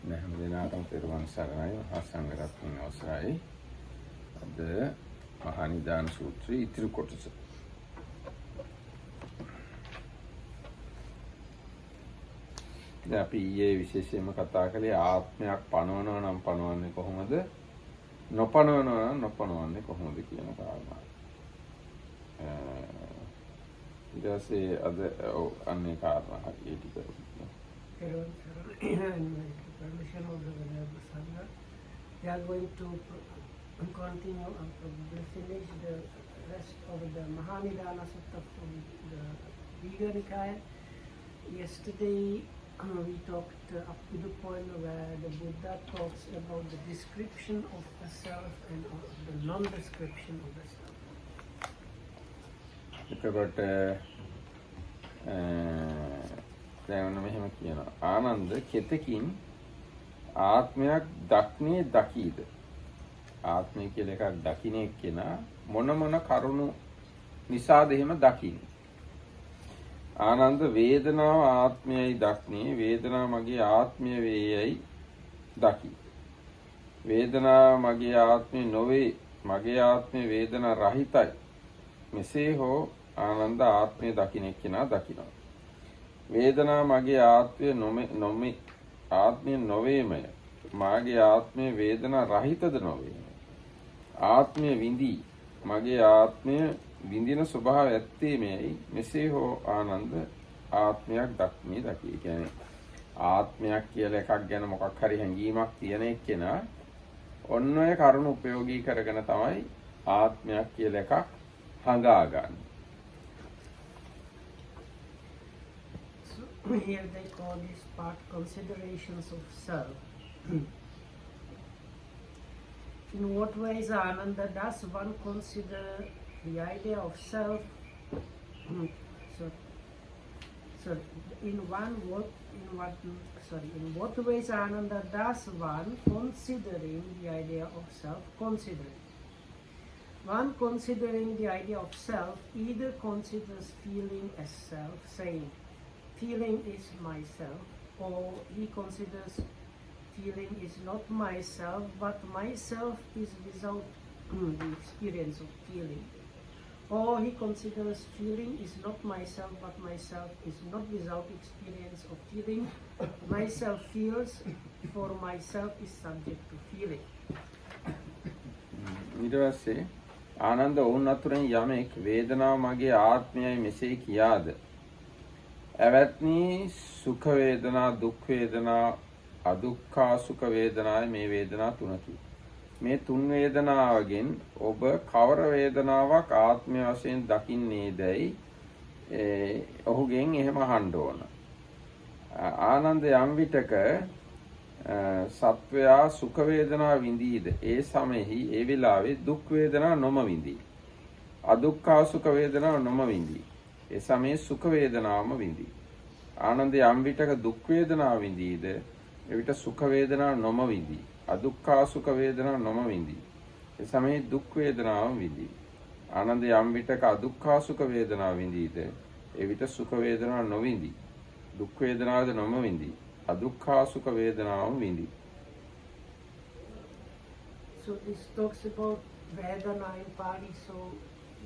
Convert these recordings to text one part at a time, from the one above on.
Mahanidana තෙරුවන් සරණයි මහා සංඝරත්නයේ අවසරයි. අද මහානිදාන සූත්‍රයේ ඉතිරි කොටස. දැන් අපි ඊයේ විශේෂයෙන්ම කතා කළේ ආත්මයක් පනවනවා නම් පනවන්නේ කොහොමද? නොපනවනවා නම් නොපනවන්නේ කොහොමද කියන කාරණා. ඊට පස්සේ අද අන්නේ කාරණා හරියට කරමු. Permission of the Venerable Sangha, we are going to continue and probably finish the rest of the Mahanidana Sutta from the Viganikaya. Yesterday we talked up to the point where the Buddha talks about the description of the self and of the non-description of the self. දැන් මෙහෙම කියනවා ආනන්ද කෙතකින් ආත්මයක් දක්නේ දකීද ආත්මය කියලා එකක් දකින්න එක්කෙනා මොන මොන කරුණු නිසාද එහෙම දකින්නේ ආනන්ද වේදනාව ආත්මයයි දක්නේ වේදනාව මගේ ආත්මය වේයයි දකි වේදනාව මගේ ආත්මය නොවේ මගේ ආත්මය වේදනා රහිතයි මෙසේ හෝ ආනන්ද ආත්මය දකින්න එක්කෙනා දකිනවා වේදනා මගේ ආත්මය නොමේ ආත්මය නොවේමය මාගේ ආත්මය වේදනා රහිතද නොවේමය ආත්මය විඳී මගේ ආත්මය විඳින ස්වභාවය ඇත්තේමයි මෙසේ හෝ ආනන්ද ආත්මයක් දක්මී දකි. ඒ කියන්නේ ආත්මයක් කියලා එකක් ගැන මොකක් හරි හැඟීමක් තියෙන එක්කෙනා ඔන්න ඔය කරුණු ප්‍රයෝගී කරගෙන තමයි ආත්මයක් කියලා එකක් හංගාගන්නේ. Here they call this part considerations of self. In what ways, Ananda, does one consider the idea of self? In what ways, Ananda, does one considering the idea of self considering? One considering the idea of self either considers feeling as self, saying, feeling is myself, or he considers feeling is not myself, but myself is without the experience of feeling. Or he considers feeling is not myself, but myself is not without experience of feeling. Myself feels, for myself is subject to feeling. ඊට පස්සේ ආනන්ද වුන් අතුරෙන් යමෙක් වේදනාව මගේ ආත්මයයි මෙසේ කියාද ඇවැත්නි සුඛ වේදනා දුක් වේදනා අදුක්ඛා සුඛ වේදනායි මේ වේදනා තුනකි මේ තුන් වේදනාවගෙන් ඔබ කවර වේදනාවක් ආත්මය වශයෙන් දකින්නේදයි ඔහුගෙන් එහෙම අහන්න ඕන ආනන්ද යම් විටක සත්වයා සුඛ වේදනා විඳීද ඒ සමෙහි ඒ වෙලාවේ දුක් වේදනා නොම විඳී අදුක්ඛා සුඛ වේදනා නොම විඳී ඒ සමයේ සුඛ වේදනාවම විඳී. ආනන්ද යම් විටක දුක් වේදනාව විඳීද එවිට සුඛ වේදනාව නොම විඳී. අදුක්ඛා සුඛ වේදනාව නොම විඳී. ඒ සමයේ දුක් වේදනාවම විඳී. ආනන්ද යම් විටක අදුක්ඛා සුඛ වේදනාව විඳීද එවිට සුඛ වේදනාව නොවිඳී. දුක් වේදනාවද නොම විඳී. අදුක්ඛා සුඛ වේදනාවම විඳී. So this talks about Vedana in Pali, so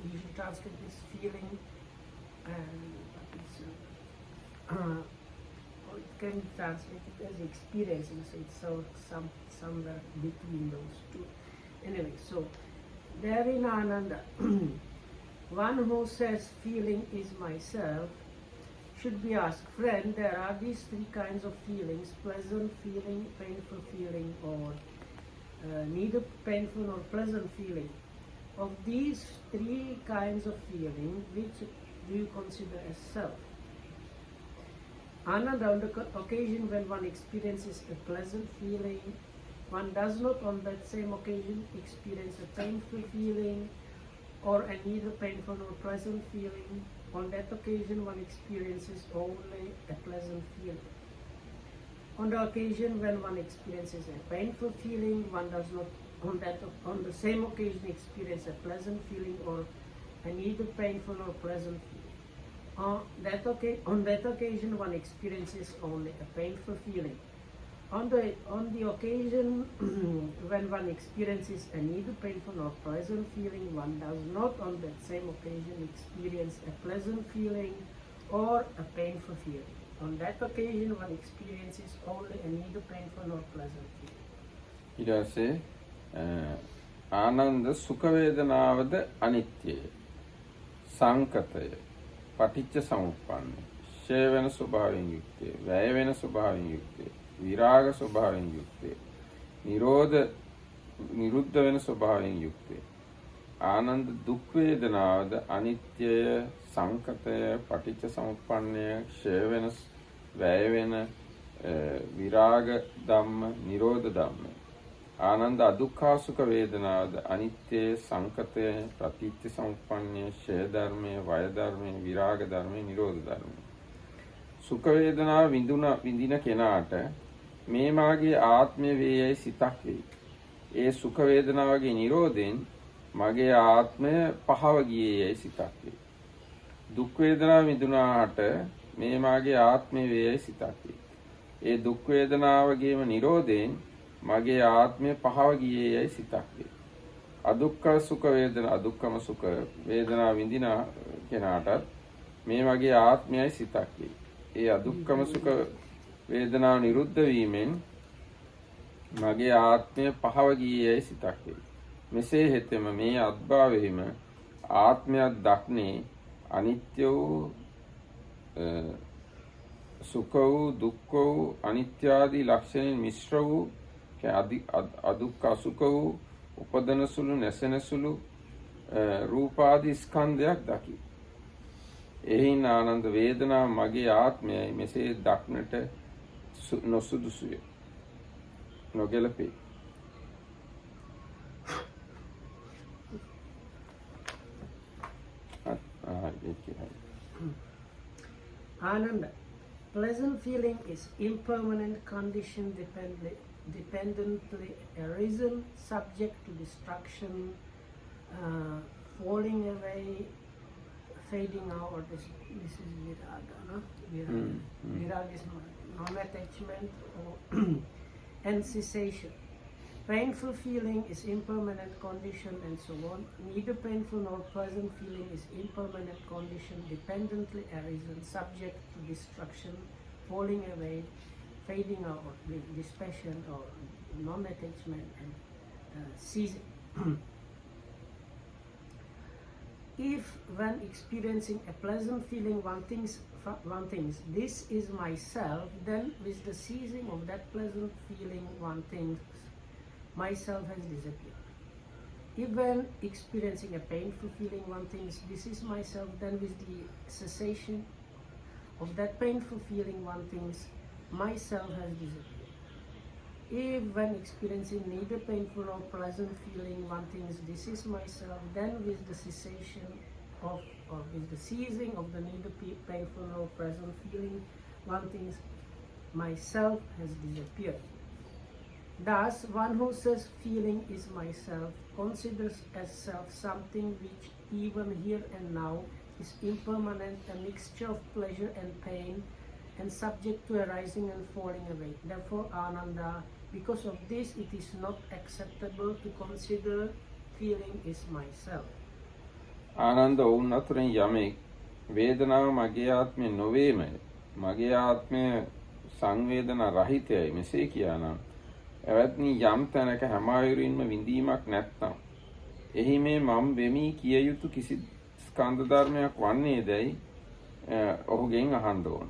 we should translate this feeling. And it can be translated as experiencing, so it's somewhere between those two. Anyway, so there in Ananda, one who says feeling is myself should be asked, friend, there are these three kinds of feelings, pleasant feeling, painful feeling, or neither painful nor pleasant feeling. Of these three kinds of feeling, which do you consider as self? Ananda, on the occasion when one experiences a pleasant feeling, one does not on that same occasion experience a painful feeling or a neither painful nor pleasant feeling. On that occasion one experiences only a pleasant feeling. On the occasion when one experiences a painful feeling, one does not on the same occasion experience a pleasant feeling or a neither painful nor pleasant feeling. On that occasion one experiences only a painful feeling. On the occasion when one experiences a neither painful or pleasant feeling, one does not on that same occasion experience a pleasant feeling or a painful feeling. On that occasion, one experiences only a neither painful nor pleasant feeling. ඊට පස්සේ ආනන්ද සුඛ වේදනාවද අනිත්‍යය, සංකතය, පටිච්ච සමුප්පන්නය, ක්ෂය වෙන ස්වභාවයෙන් යුක්තය, වැය වෙන ස්වභාවයෙන් යුක්තය, විරාග ස්වභාවයෙන් යුක්තය, නිරුද්ධ වෙන ස්වභාවයෙන් යුක්තය. ආනන්ද දුක් වේදනාවද අනිත්‍යය, සංකතය, පටිච්ච සමුප්පන්නය, ක්ෂය වෙන, වැය වෙන, විරාග ධම්ම, නිරෝධ ධම්ම. ආනන්ද අදුක්ඛා සුඛ වේදනාවද අනිත්‍යය, සංකතය, ප්‍රතිච්ඡ සමුප්පන්නය, ක්ෂය ධර්මය, වය ධර්මය, විරාග ධර්මය, නිරෝධ ධර්මය. සුඛ වේදනාව විඳින කෙනාට මේ මාගේ ආත්මය වේයයි සිතක් වෙයි. ඒ සුඛ වේදනාවගේ නිරෝධයෙන් මගේ ආත්මය පහව ගියේයයි සිතක් වෙයි. දුක් වේදනාව විඳුනාට මේ මාගේ ආත්මය වේයයි සිතක් වෙයි. ඒ දුක් වේදනාවගේම නිරෝධයෙන් මගේ ආත්මය පහව ගියේයයි සිතක් වෙයි. අදුක්ඛ සුඛ වේදනා, අදුක්ඛම සුඛ වේදනා විඳින කෙනාටත් මේ මගේ ආත්මයයි සිතක් වෙයි. ඒ අදුක්ඛම සුඛ වේදනාව නිරුද්ධ වීමෙන් මගේ ආත්මය පහව ගියේයයි සිතක් වෙයි. මෙසේ හෙතෙම මේ අත්භවයෙහිම ආත්මයක් දක්නේ අනිත්‍ය වූ, සුඛ වූ, දුක්ඛ වූ, අනිත්‍ය ආදී ලක්ෂණෙන් මිශ්‍ර වූ, අදුක්ඛ අසුඛ වූ, උපදන සුළු, නැසෙන සුළු රූපාදී ස්කන්ධයක් දකි. එහින් ආනන්ද වේදනාව මගේ ආත්මයයි මෙසේ දක්නට නොසුදුසුය, නොගැලපේ. Ananda, pleasant feeling is impermanent condition dependently arisen, subject to destruction, falling away, fading out. This is viraga, no? Viraga is non-attachment and cessation. Painful feeling is impermanent condition and so on. Neither painful nor pleasant feeling is impermanent condition dependently arisen, subject to destruction, falling away, fading out, with dispassion or non-attachment and ceasing. If when experiencing a pleasant feeling one thinks this is myself, then with the ceasing of that pleasant feeling one thinks myself has disappeared. If when experiencing a painful feeling one thinks this is myself, then with the cessation of that painful feeling one thinks myself has disappeared. If when experiencing neither painful nor pleasant feeling one thinks this is myself, then with the cessation of, or with the ceasing of the neither painful nor pleasant feeling one thinks myself has disappeared. Thus, one who says feeling is myself considers as self something which even here and now is impermanent, a mixture of pleasure and pain, and subject to arising and falling away. Therefore, Ananda, because of this, it is not acceptable to consider feeling is myself. Ananda ඔවුන් අතුරෙන් යමෙක් වේදනාව මගේ ආත්මය නොවේමය, මගේ ආත්මය සංවේදනා රහිතයයි මෙසේ කියනනම් එවත්නි යම් තැනක හැම අයුරින්ම විඳීමක් නැත්නම් එහි මේ මම වෙමි කිය යුතු කිසි ස්කන්ධ ධර්මයක් වන්නේදයි ඔහුගෙන් අහන්න ඕන.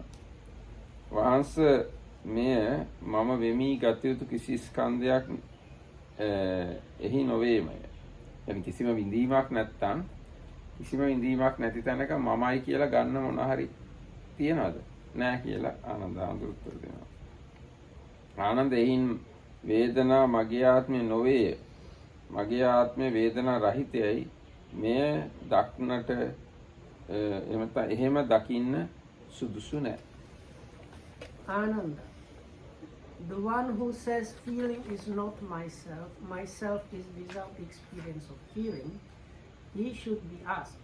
වහන්සේ මෙය මම වෙමි ගත යුතු කිසි ස්කන්ධයක් එහි නොවේමය. يعني කිසිම විඳීමක් නැත්නම්, කිසිම විඳීමක් නැති තැනක මමයි කියලා ගන්න මොන හරි තියනවද? නැහැ කියලා ආනන්ද හඳුරු උත්තර දෙනවා. ආනන්ද එයින් වේදනා මගේ ආත්මය නොවේ, මගේ ආත්මය වේදනා රහිතයයි මෙය දක්නට එහෙම දකින්න සුදුසු නැහැ. Ananda, the one who says feeling is not myself, myself is without experience of feeling, he should be asked,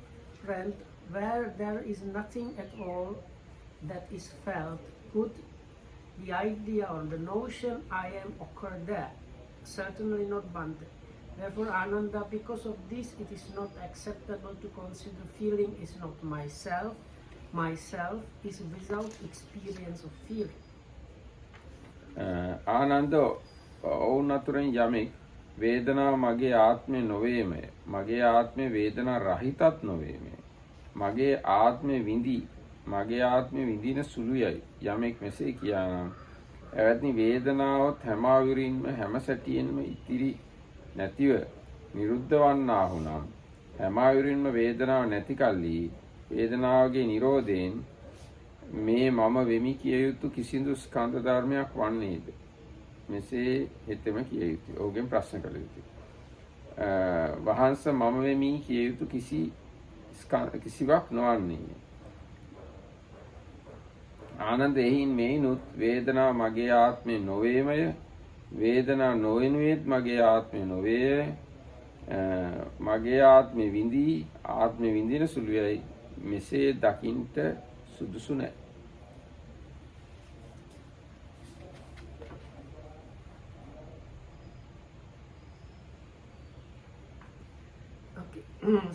friend, where there is nothing at all that is felt, could The idea or the notion I am occurred there, certainly not Bhante. Therefore, Ananda, because of this, it is not acceptable to consider feeling is not myself. Myself is without experience of feeling. Ananda ඔවුන් අතුරෙන් යමෙක් වේදනාව මගේ ආත්මය නොවේමය. මගේ ආත්මය වේදනා රහිතත් නොවේමය. මගේ ආත්මය මගේ ආත්මය විඳින සුළුයයි. යමෙක් මෙසේ කියානම් එවැනි වේදනාවත් හැම ආවිරින්ම හැම සැටියෙන්ම ඉතිරි නැතිව නිරුද්ධ වන්නාහු නම් හැම ආවිරින්ම වේදනාව නැති කල්ලි වේදනාවගේ නිරෝධයෙන් මේ මම වෙමි කිය යුතු කිසිදු ස්කන්ධ ධර්මයක් වන්නේද? මෙසේ හෙතෙම කිය යුතුයි. ඔහුගෙන් ප්‍රශ්න කළ යුතුයි. වහන්ස මම වෙමි කිය යුතු කිසිවක් නොවන්නේය. ආනන්ද එහින් මේනුත් වේදනා මගේ ආත්මය නොවේමය. වේදනා නොවෙනුවේත් මගේ ආත්මය නොවේය. මගේ ආත්මය ආත්මය විඳින සුළුයයි. මෙසේ දකින්ට සුදුසු නැහැ. Okay,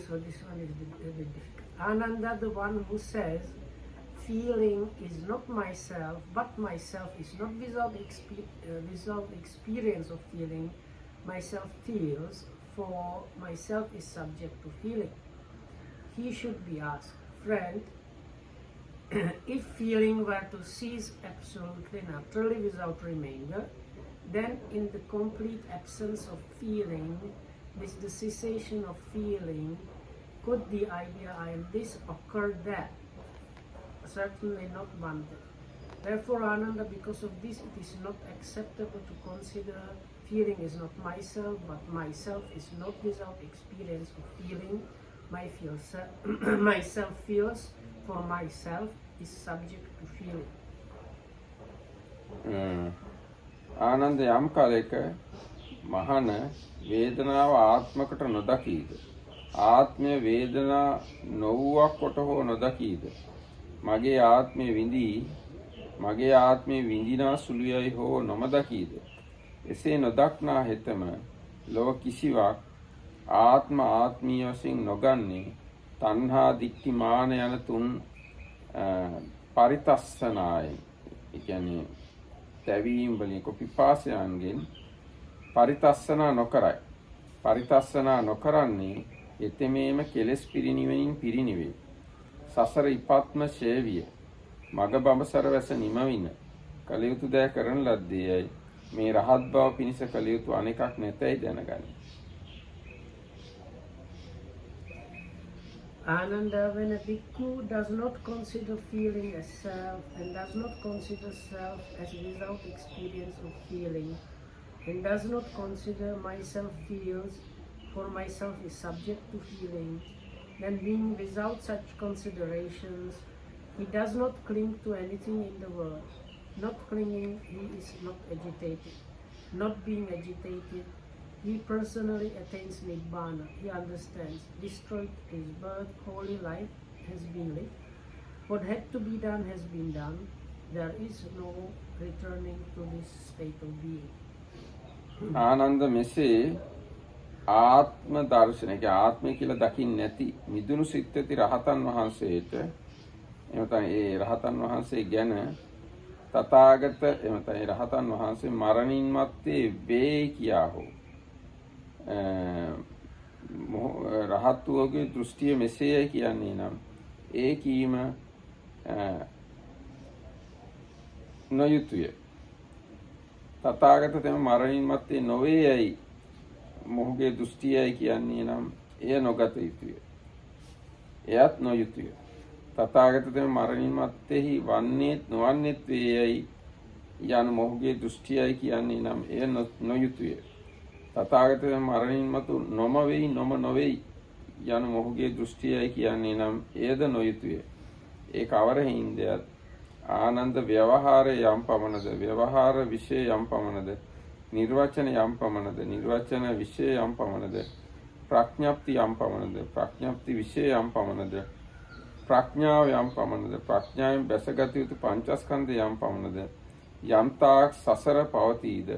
so this one is a bit difficult. Ananda, the one who says, feeling is not myself, but myself is not without experience of feeling. Myself feels, for myself is subject to feeling. He should be asked, friend, if feeling were to cease absolutely naturally without remainder, then in the complete absence of feeling, with the cessation of feeling, could the idea I am this occur there? Certainly not Bhante. Therefore, Ananda, because of this, it is not acceptable to consider feeling is not myself, but myself is not without experience of feeling. Myself feels, for myself is subject to feeling. Ananda යම් කාලයක මහන වේදනාව ආත්මකට නොදකීද? ආත්මය වේදනා නොවුවක් කොට හෝ නොදකීද? මගේ ආත්මය විඳිනා සුළුයයි හෝ නොමදකීද? එසේ නොදක්නා හෙතම ලොව කිසිවක් ආත්මීය වශයෙන් නොගන්නේ තණ්හා දික්ටි මාන යන තුන් පරිතස්සනායි. ඒ කියන්නේ තැවීම් වලින් පිපාසයන්ගෙන් පරිතස්සනා නොකරයි. පරිතස්සනා නොකරන්නේ එතෙමේම කෙලෙස් පිරිනිවෙනින් පිරිනිවේ. සසර ඉපත්ම ශේවිය මග බඹසර වැස නිමවින කල යුතු දෑ කරන ලද්දේයි. මේ රහත් බව පිණිස කල යුතු අනෙකක් නැතයි දැනගනි. Ananda, when a bhikkhu does not consider feeling as self and does not consider self as without experience of feeling and does not consider myself feels, for myself is subject to feeling, then being without such considerations, he does not cling to anything in the world. Not clinging, he is not agitated. Not being agitated, he personally attains Nibbana. He understands, destroyed his birth, holy life has been lived. What had to be done has been done. There is no returning to this state of being. Ananda මෙසේ ආත්ම දර්ශනය ආත්මය කියලා දකින්නේ නැති මිදුණු සිත් ඇති රහතන් වහන්සේට එමෙතන ඒ රහතන් වහන්සේ ගැන තථාගත එමෙතන ඒ රහතන් වහන්සේ මරණින් මත්තේ වේ කියා හෝ රහත්වගේ දෘෂ්ටිය මෙසේයි කියන්නේ නම් ඒ කීම නොයුතුය. තථාගත තෙම මරණින් මත්තේ නොවේයයි මොහුගේ දෘෂ්ටියයි කියන්නේ නම් එය නොගත යුතුය. එයත් නොයුතුය. තථාගත තෙම මරණින් මත්තේහි වන්නේත් නොවන්නේත් වේයයි යන මොහුගේ දෘෂ්ටියයි කියන්නේ නම් එය නොයුතුය. තථාගත තෙම මරණින් මතු නොම වෙයි නොම නොවේයි යන මොහුගේ දෘෂ්ටියයි කියන්නේ නම් එයද නොයුතුය. ඒ කවර හින්දයත් ආනන්ද ව්‍යවහාරය යම් පමණද ව්‍යවහාර විෂය යම් පමණද නිර්වචන යම් පමණද නිර්වචන විෂය යම් පමණද ප්‍රඥප්ති යම් පමණද ප්‍රඥප්ති විෂය යම් පමණද ප්‍රඥාව යම් පමණද ප්‍රඥාවෙන් බැසගත යුතු පංචස්කන්ධ යම් පමණද යම්තාක් සසර පවතීද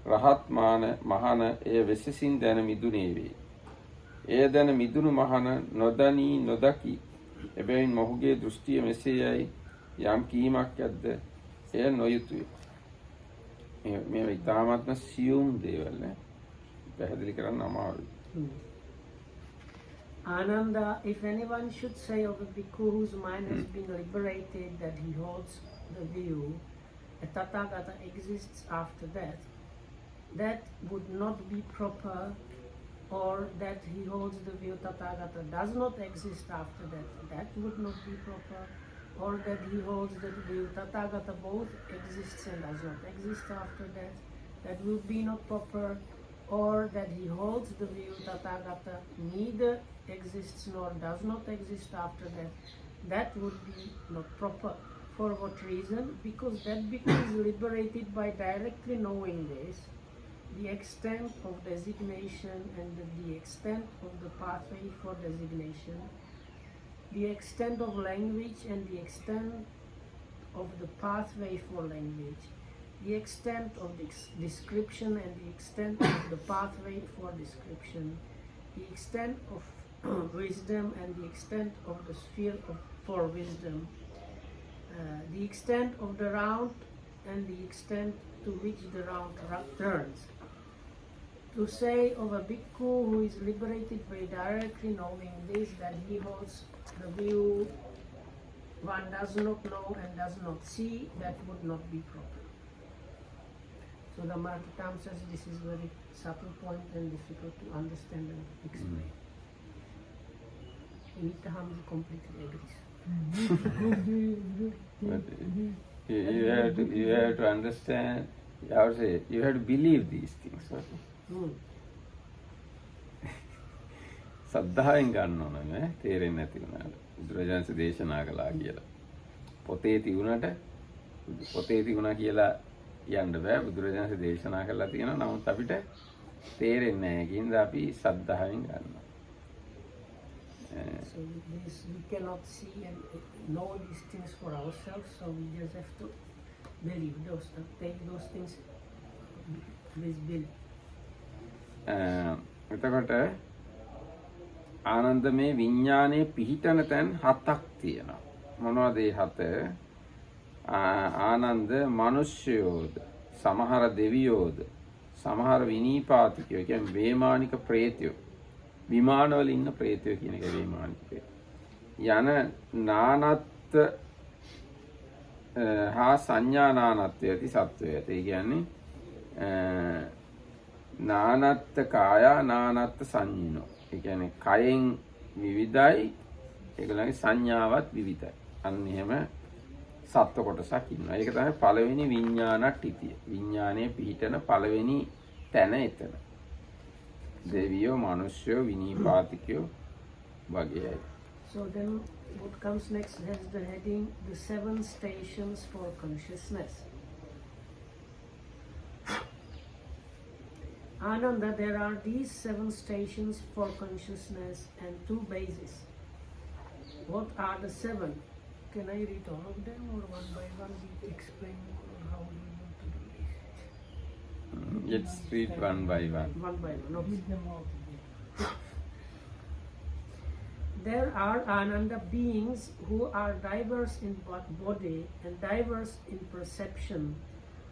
රහත් මහන එය වෙසසින් දැන මිදුනේ වේ. එය දැන මිදුණු මහන නොදනී නොදකි. එබැවින් මොහුගේ දෘෂ්ටිය මෙසේයයි යම් කීමක් ඇද්ද එය නොයුතුය. මේ ඉතාමත්ම සියුම් දේවල් නේ. පැහැදිලි කරන්න අමාරුයි. Ananda, if anyone should say of a bhikkhu whose mind has been liberated that he holds the view a Tathagata exists after death, that would not be proper, or that he holds the view Tathagata does not exist after death, that would not be proper, or that he holds the view Tathagata both exists and does not exist after death, that would be not proper, or that he holds the view Tathagata neither exists nor does not exist after death, that would be not proper. For what reason? Because that bhikkhu is liberated by directly knowing this, the extent of designation and the extent of the pathway for designation, the extent of language and the extent of the pathway for language, the extent of the description and the extent of the pathway for description, the extent of wisdom and the extent of the sphere for wisdom, the extent of the round and the extent to which the round turns. To say of a bhikkhu who is liberated by directly knowing this, that he holds the view one does not know and does not see, that would not be proper. So the Mahatatam says this is very subtle point and difficult to understand and explain. Nitaham completely agrees. But you have to understand, you have to believe these things. සද්ධායෙන් ගන්න ඕන නේ, තේරෙන්නේ නැති වුණාට. බුදුරජාණන් දේශනා කළා කියලා. පොතේ තියුණා කියලා කියන්න බෑ. බුදුරජාණන් දේශනා කළා තියෙනවා. නමුත් අපිට තේරෙන්නේ නැහැ. ඒකින්ද අපි සද්ධායෙන් ගන්නවා. So this, we cannot see and know these things for ourselves, so we just have to believe those, take those things with belief. එතකොට ආනන්දමේ විඥානයේ පිහිටන තැන් හතක් තියෙනවා. මොනවද ඒ හත? ආනන්ද මිනිස්යෝද, සමහර දෙවියෝද, සමහර විනීපාතිකයෝ කියන්නේ වේමානික ප්‍රේතයෝ, විමානවල ඉන්න ප්‍රේතයෝ කියන එක වේමානික යන නානත් හා සංඥා නානත්වය ඇති සත්වය ඇති. ඒ කියන්නේ නානත්ත කාය නානත්ත සංඤිනෝ. ඒ කියන්නේ කයෙන් විවිධයි, ඒගොල්ලන්ගේ සංඥාවත් විවිධයි. අන්න එහෙම සත්ව කොටසක් ඉන්නවා. ඒක තමයි පළවෙනි විඥානට්ඨිතිය. විඥානයේ පිහිටන පළවෙනි තැන එතන. දෙවියෝ, මිනිස්යෝ, විනීපාතිකයෝ වගේ. So then what comes next has the heading the 7 stations for consciousness. Ananda, there are these 7 stations for consciousness and 2 bases. What are the 7? Can I read all of them, or one by one we explain how we want to do this? Let's read one by one. One by one, okay. There are Ananda beings who are diverse in body and diverse in perception,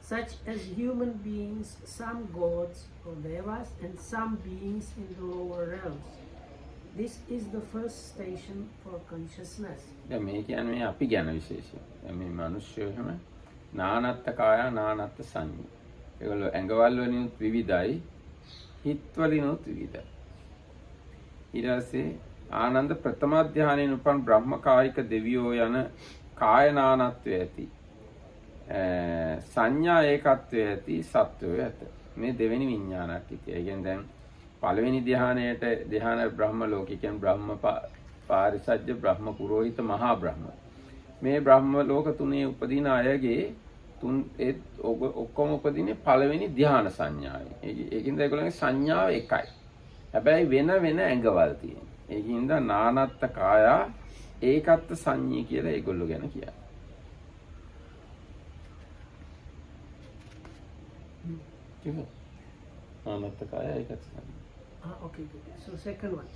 such as human beings, some gods or devas, and some beings in the lower realms. This is the first station for consciousness. දැන් මේ කියන්නේ මේ අපි ගැන විශේෂයෙන්. දැන් මේ මිනිස්සු එහෙම නානත්ත කාය නානත්ත සංඤ්ඤා. ඒගොල්ලෝ ඇඟවල් වලිනුත් විවිධයි, හිත් වලිනුත් විවිධයි. ඊට පස්සේ ආනන්ද ප්‍රථම ධානයෙන් උපන් බ්‍රහ්මකායික දෙවියෝ යන කාය නානත්වය ඇති. සංඥා ඒකත්වය ඇති සත්වය ඇත. මේ දෙවෙනි විඥානට්ඨිතිය. ඒ කියන්නේ දැන් පළවෙනි ධානයට ධාන බ්‍රහ්ම ලෝකේ කියන්නේ බ්‍රහ්ම පාරිසජ්ජ බ්‍රහ්ම පුරෝහිත මහා බ්‍රහ්ම. මේ බ්‍රහ්ම ලෝක තුනේ උපදින අයගේ ඔක්කොම උපදින්නේ පළවෙනි ධාන සංඥාවේ. ඒකින්ද ඒගොල්ලන්ගේ සංඥාව එකයි. හැබැයි වෙන වෙන ඇඟවල් තියෙනවා. ඒකින්ද නානත්ත කාය ඒකත්ත සංඤී කියලා ඒගොල්ලෝ ගැන කියන්නේ. කිව්වා. ආනත්තකය ඒකත් සංඥා. Okay, good. So second one.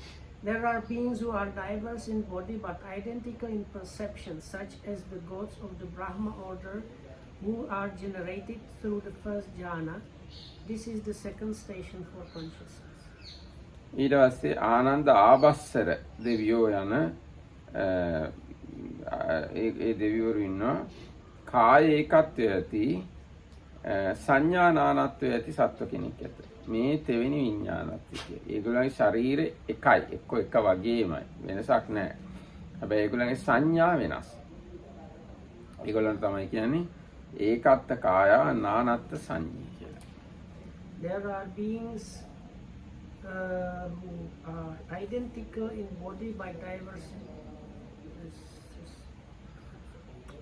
There are beings who are diverse in body but identical in perception, such as the gods of the Brahma order, who are generated through the first jhana. This is the second station for consciousness. ඊට පස්සේ ආනන්ද ආබස්සර දෙවියෝ යන ඒ දෙවිවරු ඉන්නවා කාය ඒකත්වය ඇති සංඥා නානත්වය ඇති සත්ව කෙනෙක් ඇත. මේ තෙවෙනි විඥානත්වය. ඒගොල්ලන්ගේ ශරීරය එකයි. එක්ක එක වගේමයි. වෙනසක් නැහැ. හැබැයි ඒගොල්ලන්ගේ සංඥා වෙනස්. ඒගොල්ලන් තමයි කියන්නේ ඒකත්ත කාය නානත්ත සංඥා කියලා. There are beings who are identical in body by diversity.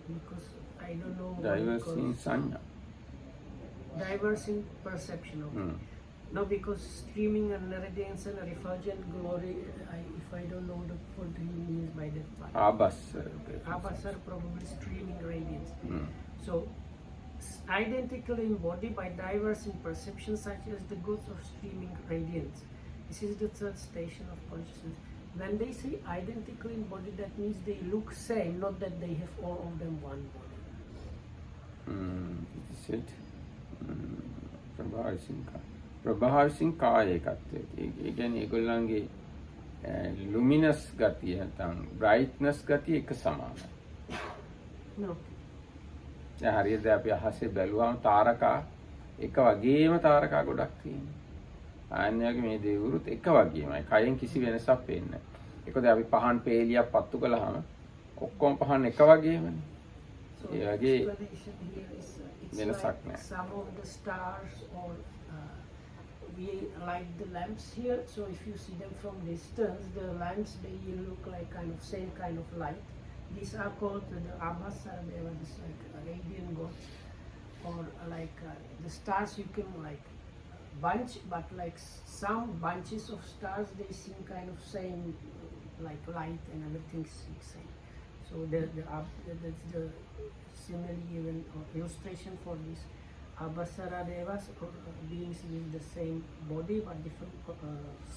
Because I don't know. Diverse in sanya. Diverse in perception. Okay. No, because streaming and radiance and refulgent glory. If I don't know what he means by that part. Abhasar probably streaming radiance. So identical in body by diverse in perception, such as the goods of streaming radiance. This is the third station of consciousness. When they say identical in body, that means they look same, not that they have all of them one body. It is it. ප්‍රභාවිසින් කාය එකත්වය. ඒ කියන්නේ ඒගොල්ලන්ගේ luminous ගතිය නැත්නම් brightness ගතිය එක සමානයි. No. දැන් හරියට අපි අහසේ බැලුවාම තාරකා එක වගේම තාරකා ගොඩක් තියෙනවා. ආන්‍යගේ මේ දේවරුත් එක වගේමයි. කයෙන් කිසි වෙනසක් පේන්නේ නැහැ. ඒකද අපි පහන් පේලියක් පත්තු කළාම ඔක්කොම පහන් එක වගේමනේ. ඒ වගේ වෙනසක් නැහැ. Some of the stars or we light the lamps here, so if you see them from distance, the lamps they look like kind of same kind of light. These are called the Abhasara, they were just like radiant gods, or like the stars you can like bunch, but like some bunches of stars they seem kind of same like light and everything same. So that's the simile even or illustration for this. Abhasara devas beings with the same body but different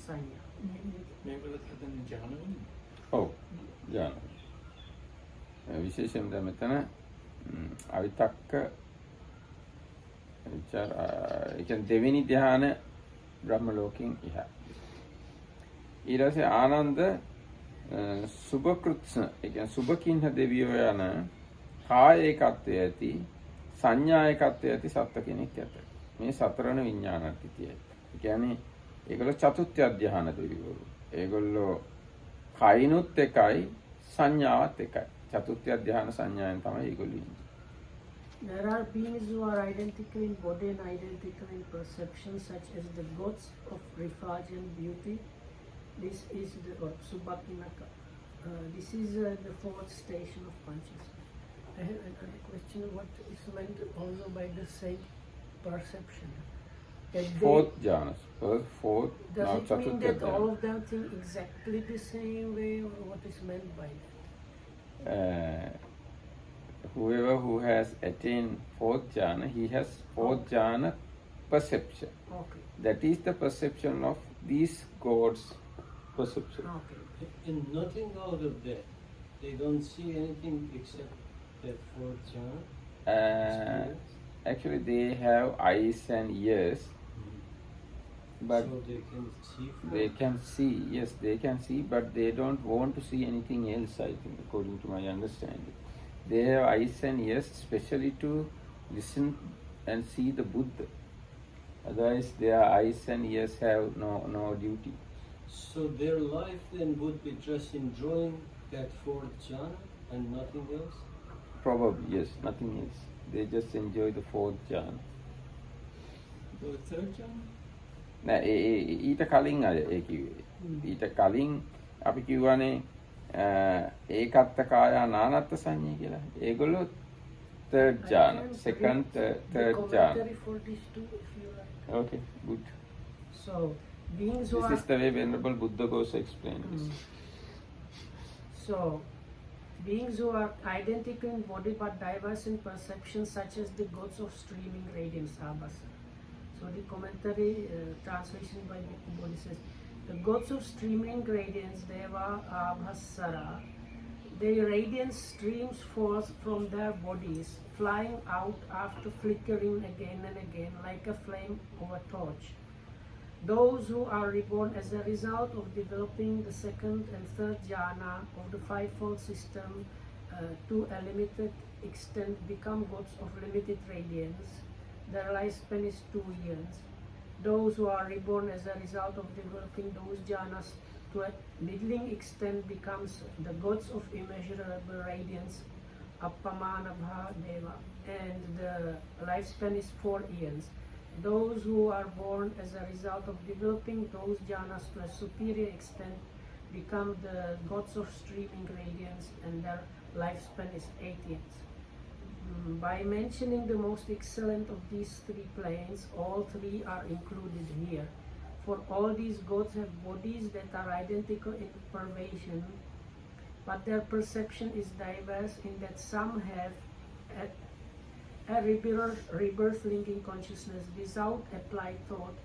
sanya. ඔව් ඥාන. විශේෂයෙන්ම මෙතන අවිතක්ක විචාර ඒ කියන්නේ දෙවෙනි ධ්‍යාන බ්‍රහ්ම ලෝකෙන් ඉහා. ඊට පස්සේ ආනන්ද සුභකෘත්ස්න ඒ කියන්නේ සුභකින්හ දෙවියෝ යන කාය ඒකත්වය ඇති සංඥා ඒකත්වය ඇති සත්ව කෙනෙක් ඇත. මේ සතරණ විඥානත්තිය. ඒ කියන්නේ ඒගොල්ලෝ චතුත්ථ ධ්‍යාන දෙවිවරු. ඒගොල්ලෝ කයිනුත් එකයි සංඥාවත් එකයි. චතුත්ථ ධ්‍යාන සංඥාවෙන් තමයි ඒගොල්ලෝ ඉන්නේ. There are beings who are identical in body and identical in perception, such as the gods of refulgent beauty. This is the Subhakinaka. This is the fourth station of consciousness. I have another question. What is meant also by the same perception? Fourth jhana. Fourth. Does it mean that all of them think exactly the same way, or what is meant by that? Whoever who has attained fourth jhana, he has fourth jhana perception. Okay. That is the perception of these gods' perception. Okay. And nothing out of that. They don't see anything except that fourth jhana. Actually, they have eyes and ears, but so they can see. they can see. Yes, they can see, but they don't want to see anything else. I think, according to my understanding, they have eyes and ears, especially to listen and see the Buddha. Otherwise, their eyes and ears have no duty. So their life then would be just enjoying that fourth jhana and nothing else? Probably, yes, nothing else. They just enjoy the fourth jhana. The third jhana? නෑ ඊට කලින් අය ඒ කිව්වේ. ඊට කලින් අපි කිව්වනේ ඒකත්ත කාය නානත්ත සංඤ්ඤය කියලා. ඒගොල්ලෝ third jhana, second, third jhana. For these two, if you like. Okay, good. So beings who This are is the way Venerable Buddha goes explain this. So beings who are identical in body but diverse in perception, such as the gods of streaming radiance, Abhasara. So the commentary translation by Bhikkhu Bodhi says, the gods of streaming radiance, Deva, Abhasara, their radiance streams forth from their bodies, flying out after flickering again and again like a flame of a torch. Those who are reborn as a result of developing the second and third jhana of the fivefold system to a limited extent become gods of limited radiance. Their lifespan is 2 years. Those who are reborn as a result of developing those jhanas to a middling extent becomes the gods of immeasurable radiance, Appamanabha Deva, and the lifespan is 4 years. Those who are born as a result of developing those jhanas to a superior extent become the gods of streaming radiance, and their lifespan is 8 years. By mentioning the most excellent of these 3 planes, all 3 are included here. For all these gods have bodies that are identical in pervasion, but their perception is diverse in that some have a rebirth linking consciousness without applied thought,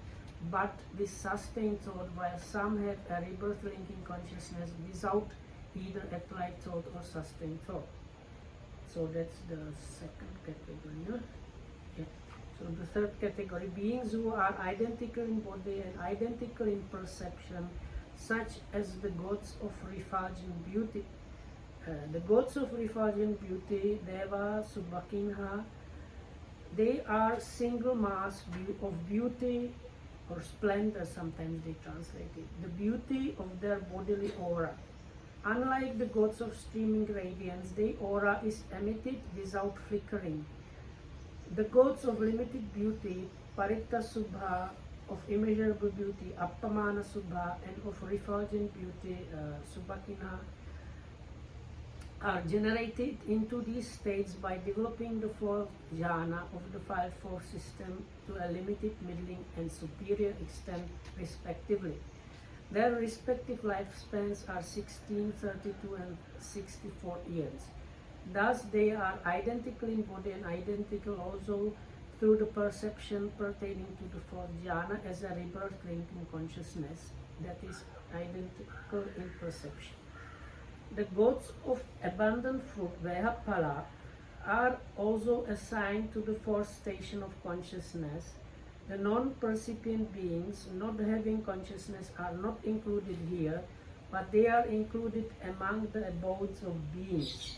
but with sustained thought, while some have a rebirth linking consciousness without either applied thought or sustained thought. So that's the second category. Yeah. So the third category, beings who are identical in body and identical in perception, such as the gods of refulgent beauty. The gods of refulgent beauty, Deva, Subhakinha, they are single mass of beauty or splendor, sometimes they translate it, the beauty of their bodily aura. Unlike the gods of streaming radiance, their aura is emitted without flickering. The gods of limited beauty, Paritta Subha, of immeasurable beauty, Appamana Subha, and of refulgent beauty, Subhakina, are generated into these states by developing the 4th jhana of the fivefold system to a limited, middling, and superior extent, respectively. Their respective lifespans are 16, 32, and 64 years. Thus, they are identical in body and identical also through the perception pertaining to the 4th jhana as a rebirth linking consciousness that is identical in perception. The gods of abundant fruit, Vehapala, are also assigned to the 4th station of consciousness. The non-percipient beings not having consciousness are not included here, but they are included among the abodes of beings.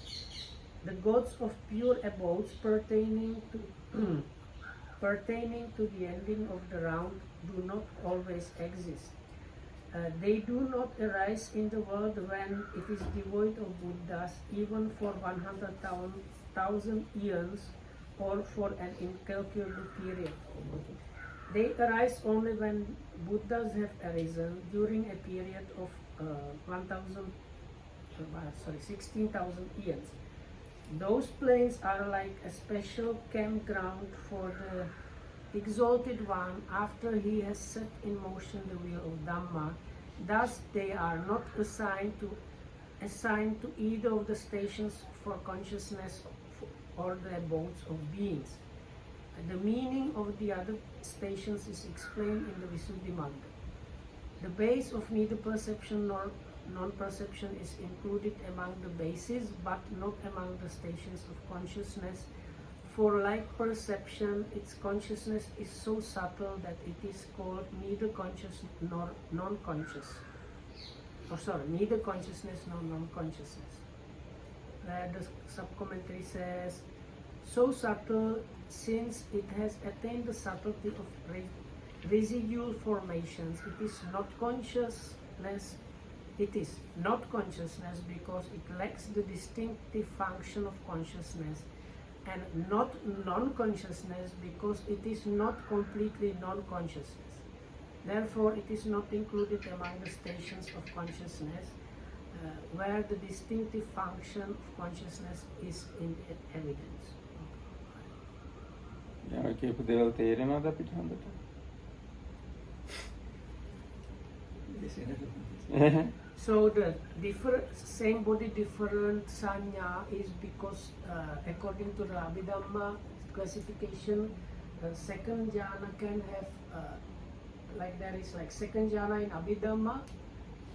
The gods of pure abodes pertaining to the ending of the round do not always exist. They do not arise in the world when it is devoid of Buddhas, even for 100,000 years or for an incalculable period. They arise only when Buddhas have arisen during a period of 16,000 years. Those planes are like a special campground for the exalted one after he has set in motion the wheel of Dhamma. Thus, they are not assigned to either of the stations for consciousness or the abodes of beings. The meaning of the other stations is explained in the Visuddhimagga. The base of neither perception nor non-perception is included among the bases, but not among the stations of consciousness. For like perception, its consciousness is so subtle that it is called neither conscious nor non-conscious. Neither consciousness nor non-consciousness. The sub-commentary says, so subtle since it has attained the subtlety of residual formations. It is not consciousness. It is not consciousness because it lacks the distinctive function of consciousness, and not non-consciousness because it is not completely non-consciousness. Therefore, it is not included among the stations of consciousness where the distinctive function of consciousness is in evidence. Yeah, කියපු දේවල් තේරෙනවද අපිට හොඳට? So the same body different sanya is because according to the Abhidhamma classification, the second jhana can have, like there is like second jhana in Abhidhamma,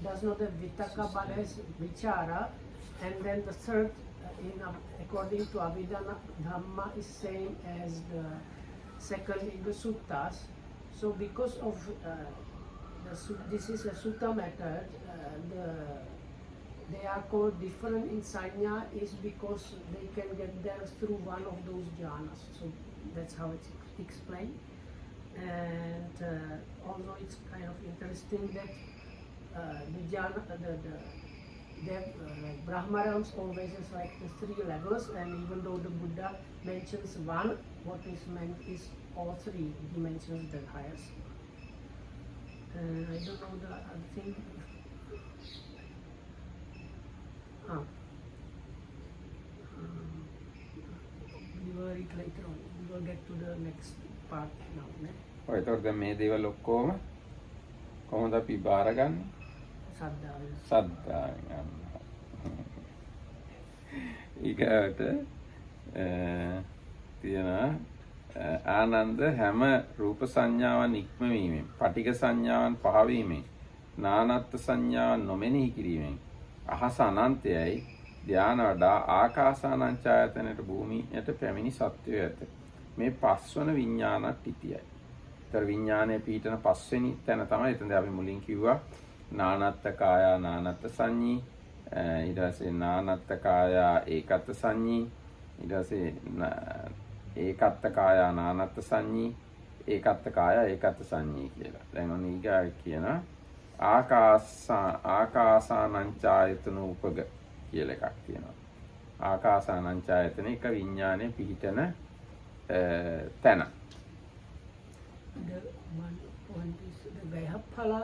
does not have Vitakka but has Vichara, and then the third, according to Abhidhamma, is same as the second in the suttas. So because of this is a sutta method, they are called different in Sanya is because they can get there through one of those jhanas. So that's how it's explained. And also it's kind of interesting that the jhana, like Brahmarams always is like the 3 levels, and even though the Buddha mentions one, what is meant is all 3. He mentions the highest. I don't know the other thing. We will read later on. We will get to the next part now. ඔය එතකොට දැන් මේ දේවල් ඔක්කොම කොහොමද අපි බාරගන්නේ? සද්ධාවෙන් ගන්නවා. ඊගාට තියෙනවා ආනන්ද හැම රූප සංඥාවන් ඉක්මවීමෙන්, පටිඝ සංඥාවන් පහවීමෙන්, නානත්ත් සංඥාවන් නොමෙනෙහි කිරීමෙන් අහස අනන්තයයි ධ්‍යාන වඩා ආකාසානංචායතනයට භූමියට පැමිණි සත්‍යය ඇත. මේ පස්වන විඥානක් තිතියයි. ඒතර විඥානයේ පීඨන පස්වෙනි තැන තමයි එතනදී අපි මුලින් කිව්වා නානත්ත් කායා නානත්ත් සංඤී, ඊට පස්සේ නානත්ත් කායා ඒකත්ත් සංඤී, ඊට පස්සේ ඒකත්ත් කායා නානත්ත් සංඤී, ඒකත්ත් කායා ඒකත්ත් සංඤී කියලා. දැන් ඔන්න ඊගා කියන ආකාසානංචායතන උපග කියලා එකක් තියෙනවා. ආකාසානංචායතන එක විඥානයේ පිහිටන තැන. The one point is the Vayaphala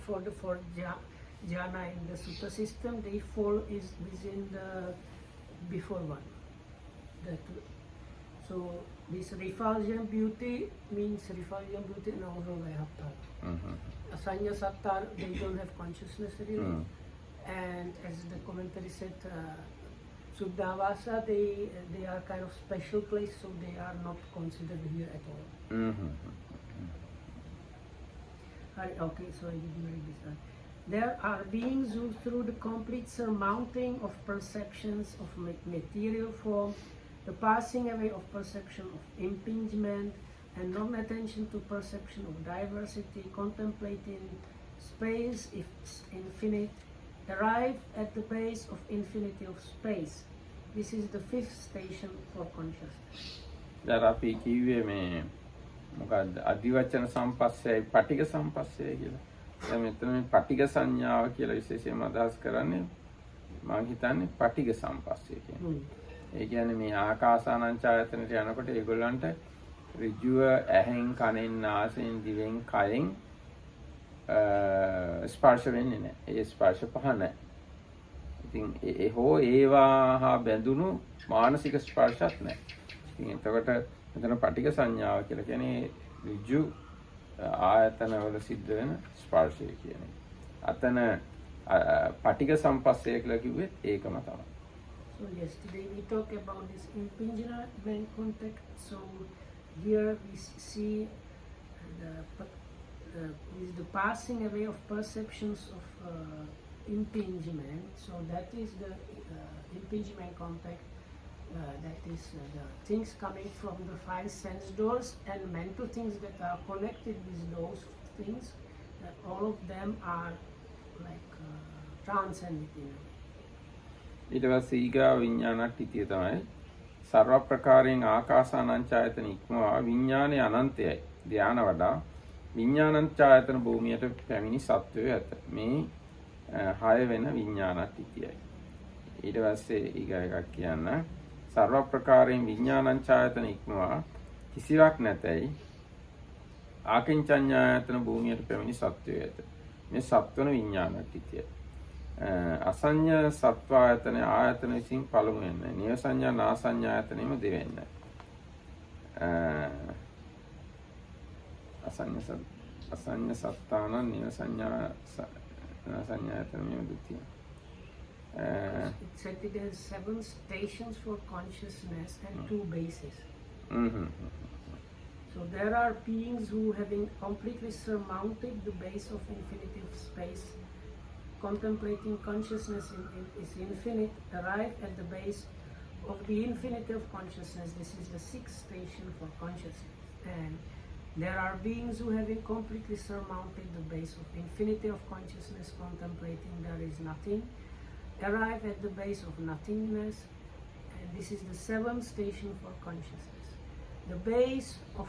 for the fourth jhana in the sutta system. They fall is within the before one. So this refulgent beauty means refulgent beauty and also Vayaphala. Asanya Sattar, they don't have consciousness really. And as the commentary said, Suddhavasa, they are kind of special place, so they are not considered here at all. Okay, so I didn't read this one. There are beings who, through the complete surmounting of perceptions of material form, the passing away of perception of impingement, and non-attention to perception of diversity, contemplating space if it's infinite, arrive at the base of infinity of space. This is the 5th station for consciousness. දැන් අපි කිව්වේ මේ මොකද්ද අධිවචන සම්පස්සයයි පටිඝ සම්පස්සයයි කියලා. දැන් මෙතන මේ පටිඝ සංඥාව කියලා විශේෂයෙන්ම අදහස් කරන්නේ මම හිතන්නේ පටිඝ සම්පස්සය කියන්නේ. ඒ කියන්නේ මේ ආකාසානංචායතනට යනකොට ඒගොල්ලන්ට ඍජුව ඇහෙන් කනෙන් නාසයෙන් දිවෙන් කයෙන් ස්පර්ශ වෙන්නේ නැහැ. ඒ ස්පර්ශ පහ නැහැ. ඉතින් ඒ හෝ ඒවා හා බැඳුණු මානසික ස්පර්ශයක් නැහැ. ඉතින් එතකොට මෙතන පටිඝ සංඥාව කියලා කියන්නේ ඍජු ආයතන වල සිද්ධ වෙන ස්පර්ශය කියන්නේ. අතන පටිඝ සම්පස්සය කියලා කිව්වෙත් ඒකම තමයි. So yesterday we talked about this impingement contact. So here we see the passing away of perceptions of impingement. So that is the impingement contact. That is the things coming from the 5 sense doors and mental things that are connected with those things. All of them are like transcended. ඊට පස්සේ ඊගා විඥානක් තිතිය තමයි සර්ව ප්‍රකාරයෙන් ආකාසානංචායතන ඉක්මවා විඥානයේ අනන්තයයි ධාන වඩා විඥානංචායතන භූමියට පැමිණි සත්වය ඇත. මේ 6 වෙන විඥානක් තිතියයි. ඊට පස්සේ ඊගා එකක් කියන්න සර්ව ප්‍රකාරයෙන් විඥානංචායතන ඉක්මවා කිසිවක් නැතයි ආකින්චඤ්ඤායතන භූමියට පැමිණි සත්වය ඇත. මේ සත්වන විඥානක් තිතියයි. අසඤ්ඤ සත්වායතන ආයතන විසින් පළමු වෙන්නේ. නිය සංඥා නා සංඥායතනෙම දෙවෙන්නේ. අසඤ්ඤ සත්තාන නිය සංඥා නා සංඥායතනෙම දෙතිය. It said it has 7 stations for consciousness and 2 bases. So there are beings who, having completely surmounted the base of infinitive space, contemplating consciousness is infinite, arrive at the base of the infinitive consciousness. This is the sixth station for consciousness. And there are beings who, having completely surmounted the base of infinity of consciousness, contemplating there is nothing, arrive at the base of nothingness, and this is the seventh station for consciousness. The base of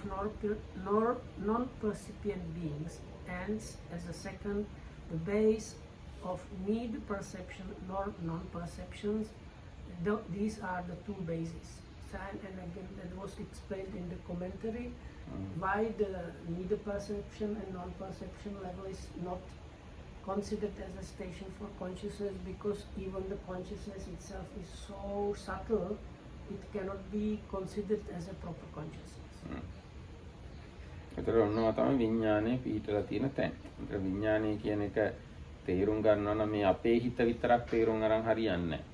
non-percipient beings ends as the second, the base of need perception nor non-perceptions. These are the two bases. And again, that was explained in the commentary why the need perception and non-perception level is not considered as a station for consciousness, because even the consciousness itself is so subtle, it cannot be considered as a proper consciousness. ඒතර ඔන්නවා තමයි විඥානයේ පිහිටලා තියෙන තැන. ඒතර විඥානය කියන එක තේරුම් ගන්නවා නම් මේ අපේ හිත විතරක් තේරුම් අරන් හරියන්නේ නැහැ.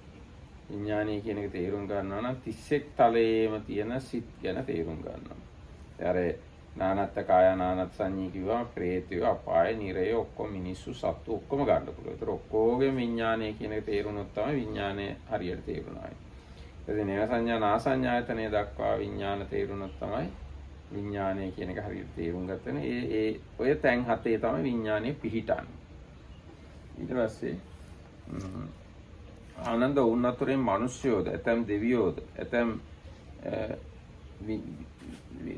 විඥානය කියන එක තේරුම් ගන්නවා නම් 31 තලයේම තියෙන සිත් ගැන තේරුම් ගන්නවා. අර නානත්ත කාය නානත් සංඤී කිව්වා ප්‍රේතය අපාය නිරය ඔක්කොම මිනිස්සු සත්තු ඔක්කොම ගන්න පුළුවන්. ඒතර ඔක්කොගේ විඥානය කියන එක තේරුනොත් තමයි විඥානය හරියට තේරුණා. ඒ නේව සංඥා නාසඤ්ඤායතනෙ දක්වා විඥාන තේරුනොත් තමයි විඥානය කියන එක හරියට තේරුම් ගන්න. ඒ ඔය තැන් හතේ තමයි විඥානය පිහිටන්නේ. ඊට පස්සේ ආනන්ද වුණ අතුරෙන් මිනිස්යෝද ඇතම් දෙවියෝද ඇතම්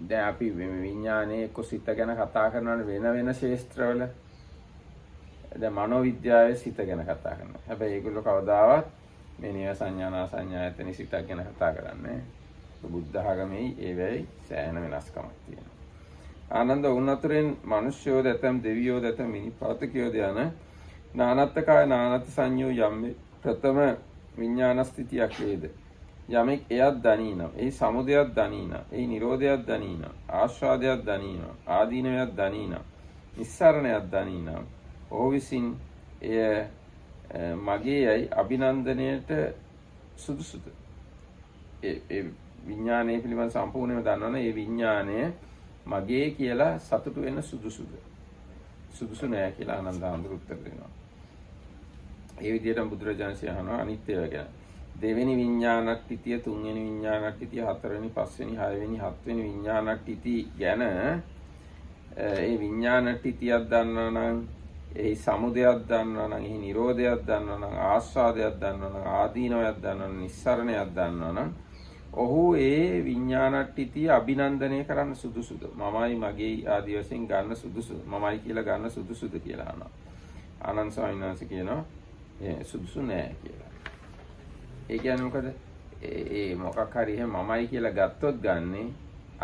දැන් අපි විඥානයේ කුසිත ගැන කතා කරනවානේ වෙන වෙන ශාස්ත්‍රවල. දැන් මනෝවිද්‍යාවේ සිත ගැන කතා කරනවා. හැබැයි ඒගොල්ලෝ කවදාවත් මේ නේව සංඥා සංඥායතන සිතක් ගැන කතා කරන්නේ නැහැ. බුද්ධ ආගමේ ඒ වෙයි සෑහෙන වෙනස්කමක් තියෙනවා. ආනන්ද වුණ අතුරෙන් මිනිස්යෝද ඇතම් දෙවියෝද ඇතම් මිනිපාතකයෝද යන නානත්තකාය නානත් සංයෝ යම් ප්‍රථම විඥාන ස්ථිතියක් වේද. යමෙක් එයත් දනීනම්, එහි සමුදයක් දනීනම්, එහි නිරෝධයක් දනීනම්, ආස්වාදයක් දනීනම්, ආදීනවයක් දනීනම්, නිස්සරණයක් දනීනම්, ඔහු විසින් එය මගේයයි අභිනන්දනයට සුදුසුද? ඒ විඥානයේ පිළිබඳ සම්පූර්ණයෙන්ම දන්නවනේ ඒ විඥානය මගේ කියලා සතුටු වෙන සුදුසුද? සුදුසු නෑ කියලා ආනන්ද හඳුරු උත්තර දෙනවා. ඒ විදිහටම බුදුරජාණන් අහනවා අනිත් ඒවා ගැන. දෙවෙනි විඥානක්තිතිය, තුන්වෙනි විඥානක්තිතිය, හතරවෙනි, පස්වෙනි, හයවෙනි, හත්වෙනි විඥානක්තිති ගැන ඒ විඥානක්තිතියක් දන්නවා නම්, එහි සමුදයක් දන්නවා නම්, එහි නිරෝධයක් දන්නවා නම්, ආස්වාදයක් දන්නවා නම්, ආදීනවයක් දන්නවා නම්, නිස්සරණයක් දන්නවා නම්, ඔහු ඒ විඥානක්තිතිය අභිනන්දනය කරන්න සුදුසුද? මමයි මගේ ආදී වශයෙන් ගන්න සුදුසුද? මමයි කියලා ගන්න සුදුසුද කියලා අහනවා. ආනන්ද ස්වාමීන් වහන්සේ කියනවා සුදුසු නෑ කියලා. ඒ කියන්නේ මොකද? ඒ මොකක් හරි එහෙම මමයි කියලා ගත්තොත් ගන්නේ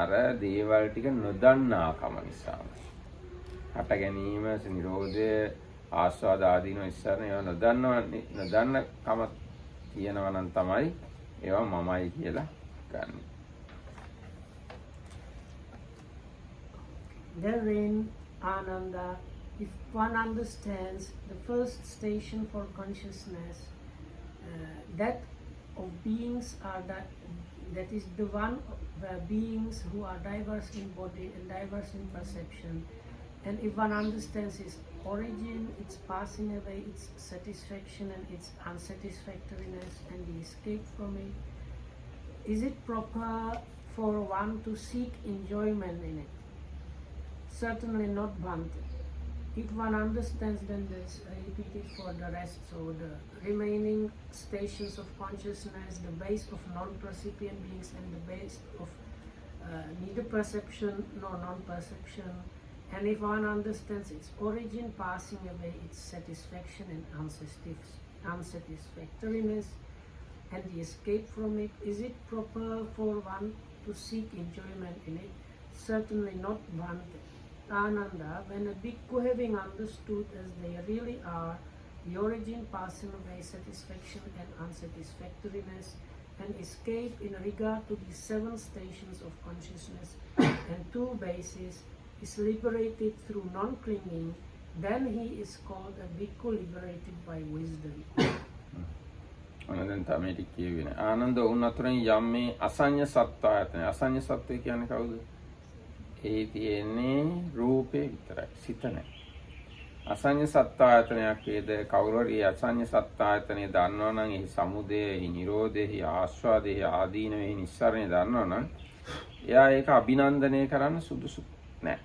අර දේවල් ටික නොදන්නාකම නිසා. හට ගැනීම, නිරෝධය, ආස්වාද ආදීන ඉස්සරන ඒවා නොදන්නකම තියෙනවා නම් තමයි ඒවා මමයි කියලා ගන්න. Therein, Ananda, if one understands the first station for consciousness, that of beings are that is the one where beings who are diverse in body and diverse in perception, and if one understands its origin, its passing away, its satisfaction and its unsatisfactoriness, and the escape from it, is it proper for one to seek enjoyment in it? Certainly not, Bhante. If one understands, then let's repeat it for the rest. So the remaining stations of consciousness, the base of non-percipient beings, and the base of neither perception nor non-perception. And if one understands its origin, passing away, its satisfaction and unsatisfactoriness, and the escape from it, is it proper for one to seek enjoyment in it? Certainly not, Bhante. Ananda, when a bhikkhu having understood as they really are, the origin, passing away, satisfaction and unsatisfactoriness, and escape in regard to the 7 stations of consciousness and 2 bases, is liberated through non-clinging, then he is called a bhikkhu liberated by wisdom. දැන් තමයි ටික කියවෙන්නේ. ආනන්ද වුණ අතුරෙන් යම් මේ අසඤ්ඤ සත්ත්වයන්. අසඤ්ඤ සත්ත්වය කියන්නේ කවුද? ඒ තියෙන්නේ රූපේ විතරයි. සිත නැහැ. අසඤ්ඤ සත්තායතනයක් වේද කවුරු හරි අසඤ්ඤ සත්තායතනේ දන්නවනම් එහි සමුදය, එහි නිරෝධය, එහි ආස්වාදය, එහි ආදීනව, එහි නිස්සාරණය දන්නවනම් එයා ඒක අභිනන්දනය කරන්න සුදුසු නැහැ.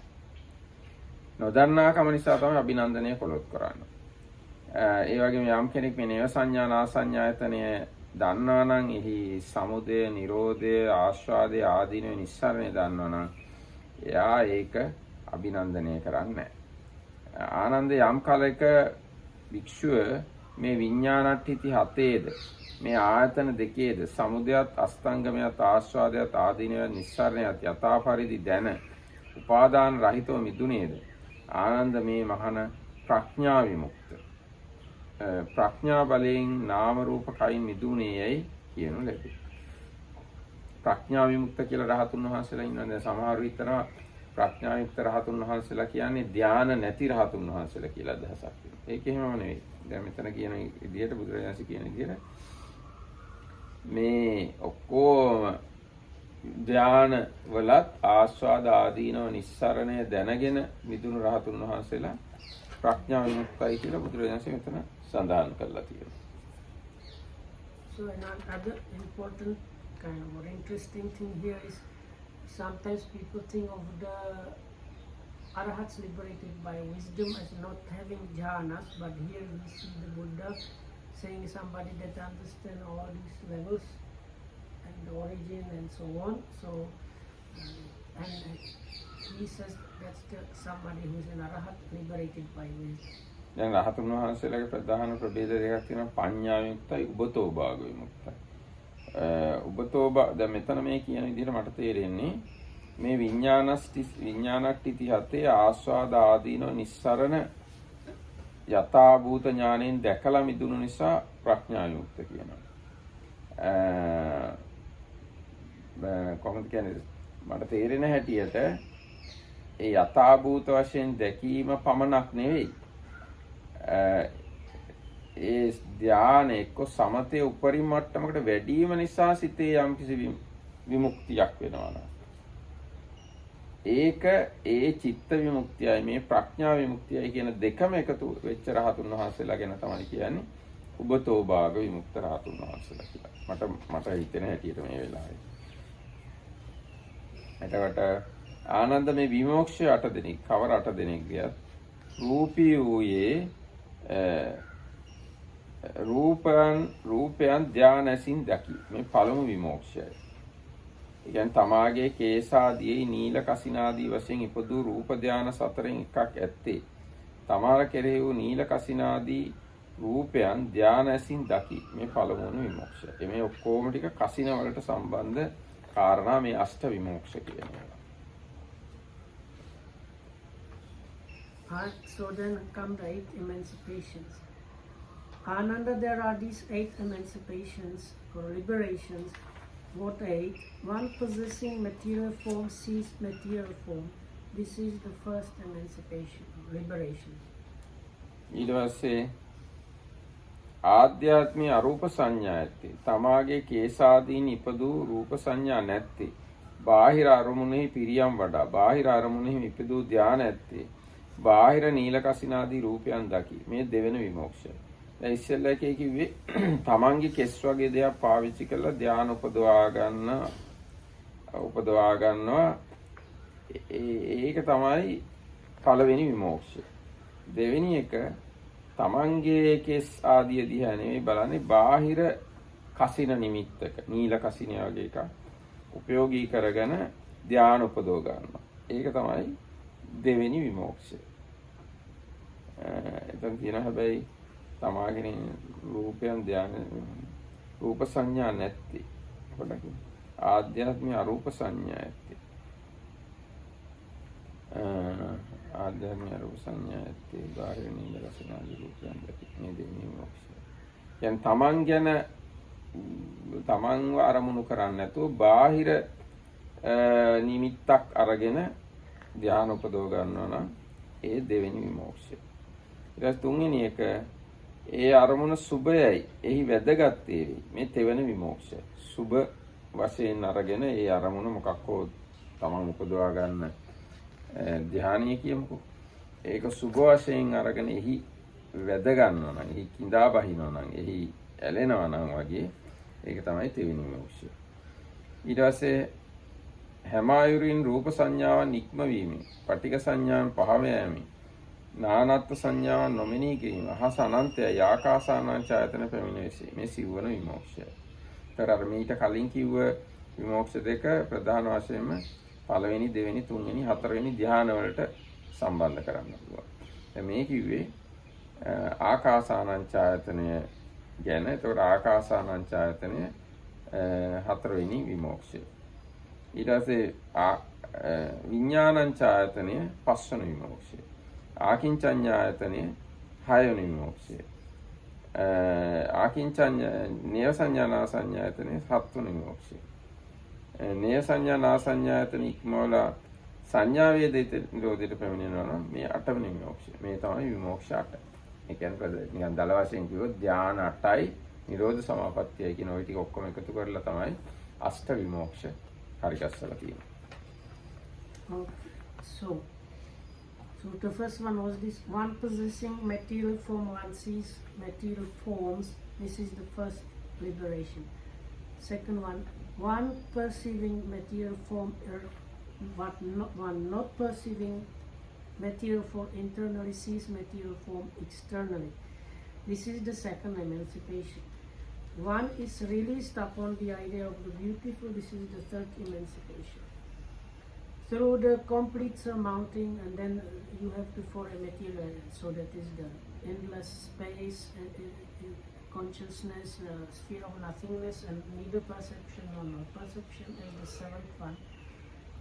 නොදන්නාකම නිසා තමයි අභිනන්දනය කළොත් කරන්නේ. ඒ වගේම යම් කෙනෙක් මේ නේව සංඥා නාසඤ්ඤායතනය දන්නවනම් එහි සමුදය, නිරෝධය, ආස්වාදය, ආදීනව, නිස්සාරණය දන්නවනම් එයා ඒක අභිනන්දනය කරන්නේ නැහැ. ආනන්ද යම් කලක භික්ෂුව මේ විඥානට්ඨිති හතේද මේ ආයතන දෙකේද සමුදයත් අස්තංගමයත් ආස්වාදයත් ආදීනවත් නිස්සාරණයත් යථා පරිදි දැන උපාදාන රහිතව මිදුනේද ආනන්ද මේ මහන ප්‍රඥා විමුක්ත ප්‍රඥා බලයෙන් නාම රූප කයින් මිදුනේයයි කියනු ලැබේ. ප්‍රඥා විමුක්ත කියලා රහතුන් වහන්සේලා ඉන්නවා. දැන් සමහරව හිතනවා ප්‍රඥා යුක්ත රහතුන් වහන්සේලා කියන්නේ ධාන නැති රහතුන් වහන්සේලා කියලා අදහසක් තියෙනවා. ඒක එහෙමම නෙවෙයි. දැන් මෙතන කියන විදිහට බුදුරජාණන් කියන විදිහට මේ ඔක්කොම ධාන වලත් ආස්වාද ආදීනව නිස්සරණය දැනගෙන මිදුණු රහතුන් වහන්සේලා ප්‍රඥා විමුක්තයි කියලා බුදුරජාණන් මෙතන සඳහන් කරලා තියෙනවා. So another important kind of interesting thing here is sometimes people think of the arahats liberated by wisdom as not having jhanas, but here we see the Buddha saying somebody that understands all these levels and the origin and so on. So, and he says that's somebody who is an arahat liberated by wisdom. දැන් රහතුන් වහන්සේලාගේ ප්‍රධාන ප්‍රභේද දෙකක් තියෙනවා පඤ්ඤා විමුක්තයි උබතෝ භාග විමුක්තයි. උබතෝ දැන් මෙතන මේ කියන විදිහට මට තේරෙන්නේ මේ විඥානට්ඨිති හතේ ආස්වාද ආදීනව නිස්සරණ යථා භූත ඥාණයෙන් දැකලා මිදුණු නිසා ප්‍රඥා විමුක්ත කියනවා. කොහොමද කියන්නේ මට තේරෙන හැටියට ඒ යථා භූත වශයෙන් දැකීම පමණක් නෙවෙයි ඒ ධානය එක්ක සමතේ උපරිම මට්ටමකට වැඩිම නිසා සිතේ යම්කිසි විමුක්තියක් වෙනවා. ඒක ඒ චිත්ත විමුක්තියයි මේ ප්‍රඥා විමුක්තියයි කියන දෙකම එකතු වෙච්ච රහතුන් වහන්සේලා ගැන තමයි කියන්නේ උබතෝ භාග විමුක්ත රහතුන් වහන්සේලා කියලා. මට හිතෙන හැටියට මේ වෙලාවේ. එතකොට ආනන්ද මේ විමෝක්ෂය 8 දෙනෙක් කවර 8 දෙනෙක් ගියත් රූපී වූයේ රූපයන් ධානසින් දකි. මේ පළමු විමෝක්ෂයයි. ඒ කියන්නේ තමාගේ කේසාදී නීල කසිනාදී වශයෙන් ඉපදූ රූප ධාන සතරෙන් එකක් ඇත්තේ. තමාර කෙරෙහි වූ නීල කසිනාදී රූපයන් ධානසින් දකි. මේ පළමුවන විමෝක්ෂය. මේ ඔක්කොම ටික කසින වලට සම්බන්ධ කාරණා මේ අෂ්ට විමෝක්ෂ කියනවා. So then come the 8 emancipations. Ananda, there are these 8 emancipations or liberations. What 8? One possessing material form sees material form. This is the first emancipation, liberation. ඊට පස්සේ ආධ්‍යාත්මී අරූප සංඥා ඇත්තේ. තමාගේ කේසාදීන් ඉපදූ රූප සංඥා නැත්තේ. බාහිර අරමුණෙහි පිරියම් වඩා බාහිර අරමුණෙහි ඉපදූ ධානය ඇත්තේ. බාහිර නීල කසිනාදී රූපයන් දකි. මේ දෙවෙනි විමෝක්ෂය. දැන් ඉස්සෙල්ලා එකේ කිව්වේ තමන්ගේ කෙස් වගේ දෙයක් පාවිච්චි කරලා ධාන උපදවා ගන්නවා. ඒක තමයි පළවෙනි විමෝක්ෂය. දෙවෙනි එක තමන්ගේ කෙස් ආදිය දිහා නෙවෙයි බලන්නේ බාහිර කසින නිමිත්තක නීල කසිනිය වගේ එකක් උපයෝගී කරගෙන ධාන උපදව ගන්නවා. ඒක තමයි දෙවෙනි විමෝක්ෂය. එතන තියෙන හැබැයි තමාගෙන රූපයන් ධාන රූප සංඥා නැත්තේ. පොඩ්ඩක් ආධ්‍යාත්මික අරූප සංඥා ඇත්තේ. ආධ්‍යාත්මික අරූප සංඥා ඇත්තේ බාහිර නීල රසනාදී රූපයන් දැකි. මේ දෙවෙනි විමෝක්ෂය. දැන් තමන් ගැන තමන්ව අරමුණු කරන්නේ නැතුව බාහිර නිමිත්තක් අරගෙන ධ්‍යාන උපදව ගන්නවා නම් ඒ දෙවෙනි විමෝක්ෂය. ඊට තුන්වෙනි එක ඒ අරමුණ සුභයයි. එහි වැදගත් වේවි. මේ තෙවෙනි විමෝක්ෂය. සුභ වශයෙන් අරගෙන ඒ අරමුණ මොකක් හෝ තමන් උපදවා ගන්න ධ්‍යානීය කියමුකෝ. ඒක සුභ වශයෙන් අරගෙන එහි වැද ගන්නවා නම්, එහි කිඳා බහිනවා නම්, එහි ඇලෙනවා නම් වගේ ඒක තමයි තෙවෙනි විමුක්තිය. ඊට පස්සේ හැම ආයුරින් රූප සංඥාවන් ඉක්මවීමෙන්, පටිඝ සංඥාවන් පහව යෑමෙන්, නානත්ත්ව සංඥාවන් නොමෙනී කිරීම, අහස අනන්තය ආකාසානංචායතන පැමිණෙසේ මේ සිව්වන විමුක්තිය. අර මීට කලින් කිව්ව විමුක්ති දෙක ප්‍රධාන වශයෙන්ම පළවෙනි, දෙවෙනි, තුන්වෙනි, හතරවෙනි ධ්‍යාන වලට සම්බන්ධ කරන්න පුළුවන්. දැන් මේ කිව්වේ ආකාසානංචායතනය ගැන. ඒතකොට ආකාසානංචායතනය හතරවෙනි විමුක්තිය. ඊට පස්සේ විඥානංචායතනය පස්වෙනි විමුක්තිය. ආකින්චඤ්ඤායතනය හයවෙනි විමුක්තිය. නේය සංඥා සංඥායතනය හත්වෙනි විමුක්තිය. නේය සංඥා නාසඤ්ඤායතන ඉක්මවලා සංඥා වේදිත නිරෝධයට පැමිණෙනවා නම් මේ අටවෙනි විමුක්තිය. මේ තමයි විමුක්තිය 8. ඒ කියන්නේ නිකන් දල වශයෙන් කිව්වොත් ධ්‍යාන 8යි නිරෝධ සමාපත්තියයි කියන ওই ටික ඔක්කොම එකතු කරලා තමයි අෂ්ට විමුක්තිය හරි ගස්සලා තියෙන්නේ. So the first one was this one possessing material form, one sees material forms. This is the first liberation. Second one perceiving material form, one not perceiving material form internally sees material form externally. This is the second emancipation. One is released upon the idea of the beautiful. This is the third emancipation. Through the complete surmounting, and then you have to for a material, so that is the endless space, consciousness, sphere of nothingness, and neither perception nor not perception, and the seventh one.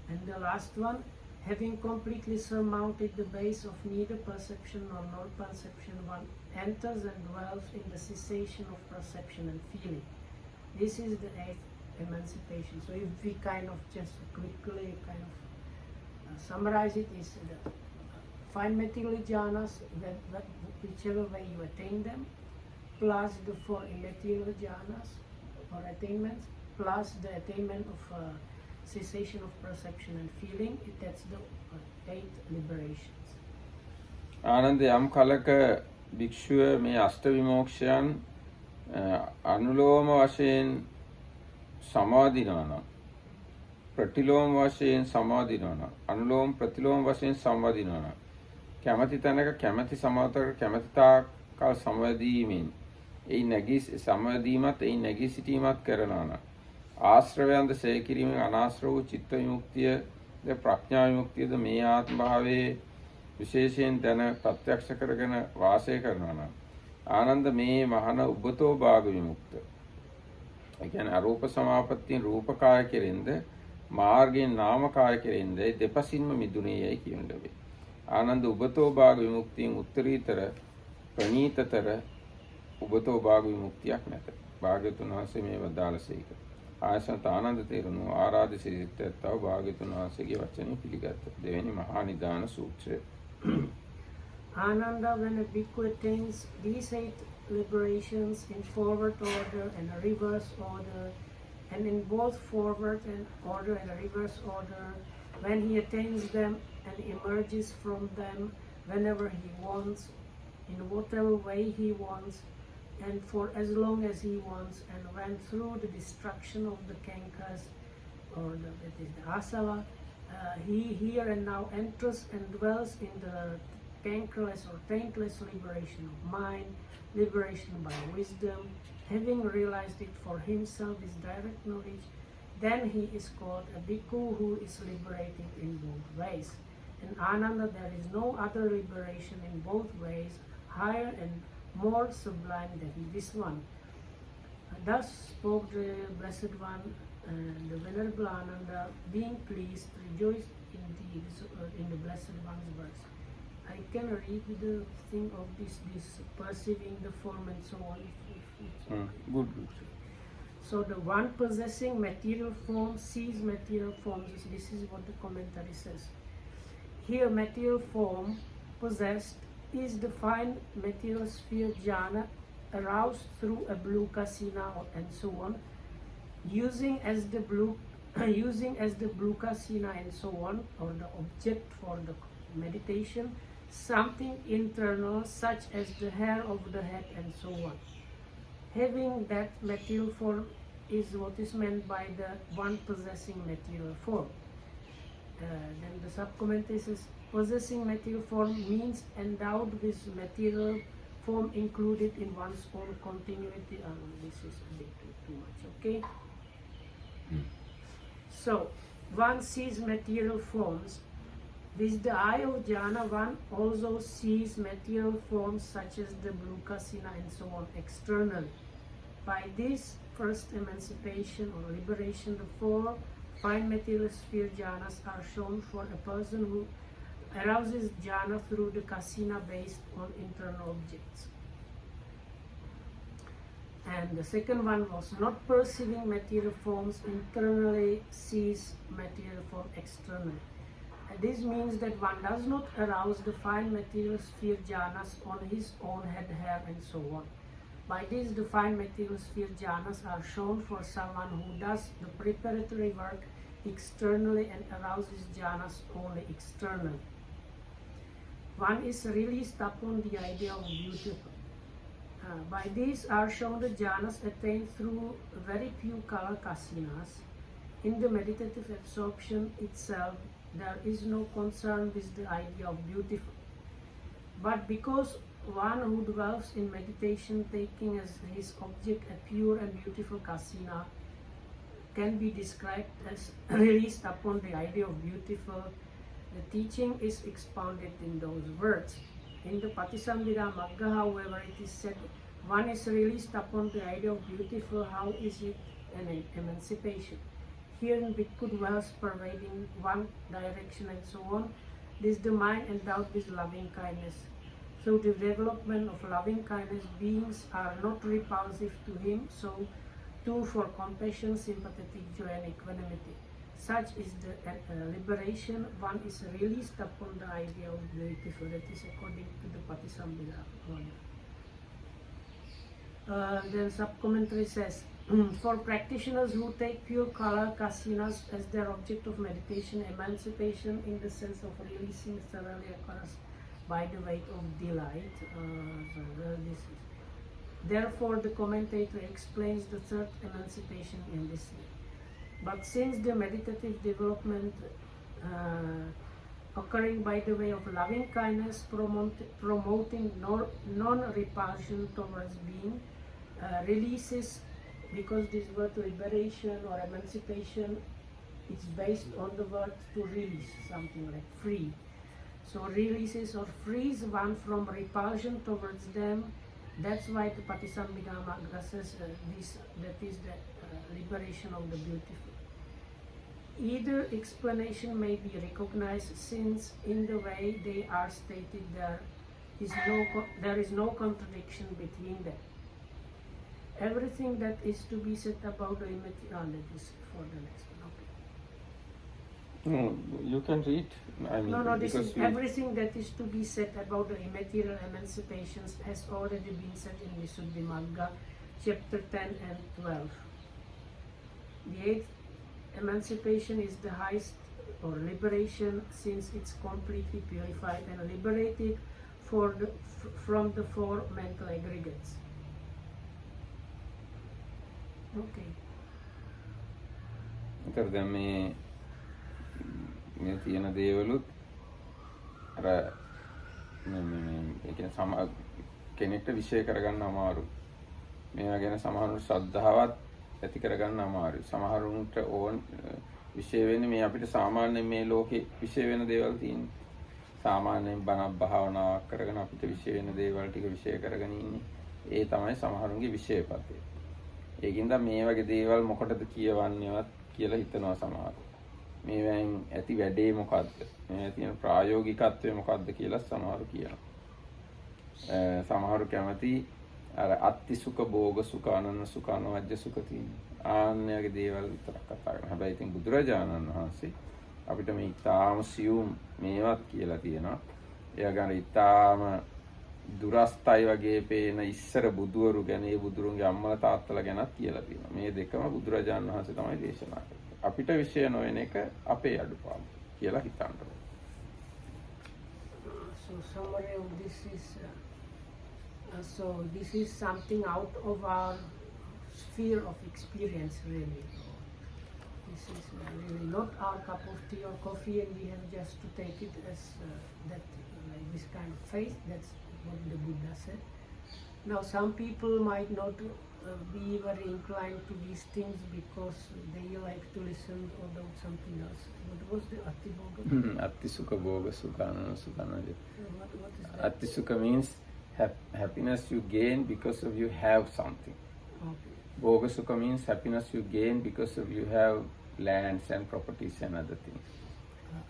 And the last one, having completely surmounted the base of neither perception nor non-perception, one enters and dwells in the cessation of perception and feeling. This is the eighth emancipation. So if we kind of just quickly kind of summarize it, is the fine material jhanas, whichever way you attain them, plus the four immaterial jhanas or attainments, plus the attainment of cessation of perception and feeling. That's the 8 liberations. Ananda යම් කලක භික්ෂුව මේ අෂ්ට විමෝක්ෂයන් අනුලෝම වශයෙන් සමාදිනවා නම්, ප්‍රතිලෝම වශයෙන් සමාදිනවා නම්, අනුලෝම ප්‍රතිලෝම වශයෙන් සම්වදිනවා නම්, කැමැති තැනක කැමැති සමාතක කැමැති තාකල් සමවැදීමෙන් ඒ නැගී සමවැදීමත් ඒ නැගී සිටීමත් කරනවා නම්, ආශ්‍රවයන්ද ඡය කිරීමෙන් අනාශ්‍රව වූ චිත්ත විමුක්තියද ප්‍රඥා විමුක්තියද මේ ආත්ම භාවයේ විශේෂයෙන් දැන ප්‍රත්‍යක්ෂ කරගෙන වාසය කරනවා නම්, ආනන්ද මේ මහන උබතෝ භාග විමුක්ත. ඒ කියන්නේ අරූප සමාපත්තියෙන් රූපකාය කෙරෙන්ද මාර්ගයෙන් නාමකාය කෙරෙන්ද දෙපසින්ම මිදුණේයයි කියන ලැබේ. ආනන්ද උබතෝ භාග විමුක්තියෙන් උත්තරීතර ප්‍රණීතතර උබතෝ භාග විමුක්තියක් නැත. භාග්‍යවතුන් වහන්සේ මේ වදාළසේක. ආයසන්ත ආනන්ද තේරුණු ආරාධ සිරිතත්ව භාග්‍යවතුන් වහන්සේගේ වචනේ පිළිගත්ත. දෙවෙනි මහානිදාන සූත්‍රය. Ananda, when a bhikkhu attains these 8 liberations in forward order and a reverse order, and in both forward and order and a reverse order, when he attains them and emerges from them whenever he wants, in whatever way he wants, and for as long as he wants, and went through the destruction of the kankas, or that is the asava, he here and now enters and dwells in the tankless or taintless liberation of mind, liberation by wisdom, having realized it for himself, his direct knowledge, then he is called a bhikkhu who is liberated in both ways. In Ananda, there is no other liberation in both ways, higher and more sublime than this one. Thus spoke the Blessed One, the Venerable Ananda, being pleased, rejoiced in the Blessed One's words. I can read the thing of this perceiving the form and so on. Good. So the one possessing material form sees material forms. This is what the commentary says. Here material form possessed is the fine material sphere jhana aroused through a blue kasina and so on, using as the blue using as the blue kasina and so on, or the object for the meditation, something internal such as the hair of the head and so on. Having that material form is what is meant by the one possessing material form. Then the sub-commentary says, possessing material form means endowed with material form included in one's own continuity. This is a bit too much, okay? So, one sees material forms. With the eye of jhana, one also sees material forms such as the blue kasina and so on externally. By this first emancipation or liberation, the four fine material sphere jhanas are shown for a person who arouses jhana through the kasina based on internal objects. And the second one was not perceiving material forms internally, sees material form externally. And this means that one does not arouse the fine material sphere jhanas on his own head, hair and so on. By this, the fine material sphere jhanas are shown for someone who does the preparatory work externally and arouses jhanas only externally. One is released upon the idea of beautiful. By these are shown the jhanas attained through very few color kasinas. In the meditative absorption itself, there is no concern with the idea of beautiful. But because one who dwells in meditation, taking as his object a pure and beautiful kasina, can be described as released upon the idea of beautiful, the teaching is expounded in those words. In the Patisambhida Magga, however, it is said, one is released upon the idea of beautiful. How is it an emancipation? Here in Bhikkhu dwells pervading one direction and so on. This is the mind endowed with loving kindness. Through the development of loving kindness, beings are not repulsive to him, so too for compassion, sympathetic joy and equanimity. Such is the liberation. One is released upon the idea of beautiful. That is according to the Patisambhida. Then sub-commentary says, for practitioners who take pure color kasinas as their object of meditation, emancipation in the sense of releasing thoroughly occurs by the weight of delight. Therefore, the commentator explains the third emancipation in this way. But since the meditative development occurring by the way of loving kindness, promoting non-repulsion towards being, releases, because this word liberation or emancipation is based on the word to release, something like free. So releases or frees one from repulsion towards them. That's why the Patisambhida Magga says that is the liberation of the beautiful. Either explanation may be recognized, since in the way they are stated there is no contradiction between them. Everything that is to be said about the immaterial, that is for the next one. Okay. No, you can read. I mean, No, this is everything that is to be said about the immaterial emancipations has already been said in Visuddhimagga, chapter 10 and 12. The eighth emancipation is the highest, or liberation, since it's completely purified and liberated from the four mental aggregates. Okay. ඒතර දැන් මේ තියෙන දේවලුත් අර ඒ කියන්නේ කෙනෙක්ට විශ්ය කරගන්න අමාරු. මේවා ගැන සමහරුන්ට ශ්‍රද්ධාවත් ඇති කරගන්න අමාරුයි. සමහරුන්ට ඕන විශ්ය වෙන්නේ මේ අපිට සාමාන්‍යයෙන් මේ ලෝකේ විශ්ය වෙන දේවල් තියෙන්නේ. සාමාන්‍යයෙන් බණක් භාවනාවක් කරගෙන අපිට විශ්ය වෙන දේවල් ටික විශ්ය කරගෙන ඉන්නේ. ඒ තමයි සමහරුන්ගේ විශ්යපතේ. ඒකින්ද මේ වගේ දේවල් මොකටද කියවන්නේවත් කියලා හිතනවා සමහරව. මේවෙන් ඇති වැඩේ මොකද්ද? මේ තියෙන ප්‍රායෝගිකත්වය මොකද්ද කියලා සමහරව කියනවා. සමහරව කැමති අර අත්ති සුඛ භෝග සුඛ අනන්න සුඛ අනවජ්‍ය සුඛ තියෙන. ආන්‍යගේ දේවල් විතරක් කතා කරනවා. හැබැයි ඉතින් බුදුරජාණන් වහන්සේ අපිට මේ ඊටාම සියුම් මේවත් කියලා තියෙනවා. එයා ගන්න ඊටාම දුරස්තයි වගේ පේන ඉස්සර බුදුවරු ගැන ඒ බුදුරුන්ගේ අම්මලා තාත්තලා ගැනත් කියලා තියෙනවා. මේ දෙකම බුදුරජාණන් වහන්සේ තමයි දේශනා කළේ. අපිට විශේෂ නොවන එක අපේ අඩුපාඩු කියලා හිතන්න ඕනේ. So summary of this is so this is something out of our sphere of experience really. This is really not our cup of tea or coffee, and we have just to take it as that like this kind of faith. That's what the Buddha said. Now some people might not be very inclined to these things because they like to listen about something else. What was the Atibhoga? Attisukha bhoga sukana sukana. What is that? Attisukha means happiness you gain because of you have something. Okay. Bhoga sukha means happiness you gain because of you have lands and properties and other things.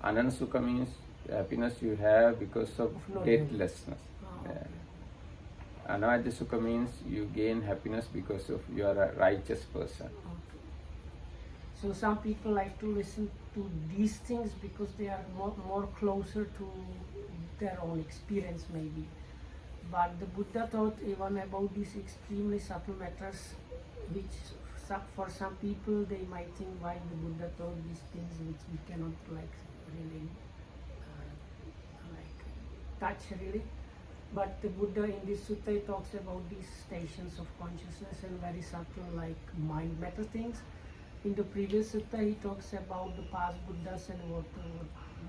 Anana sukha means happiness you have because of not deathlessness. okay. Yeah. Anavadya sukha means you gain happiness because of you are a righteous person. Okay. So some people like to listen to these things because they are more closer to their own experience maybe. But the Buddha taught even about these extremely subtle matters which for some people they might think why the Buddha taught these things which we cannot like really like touch really. But the Buddha in this sutta talks about these stations of consciousness and very subtle like mind matter things. In the previous sutta he talks about the past Buddhas and what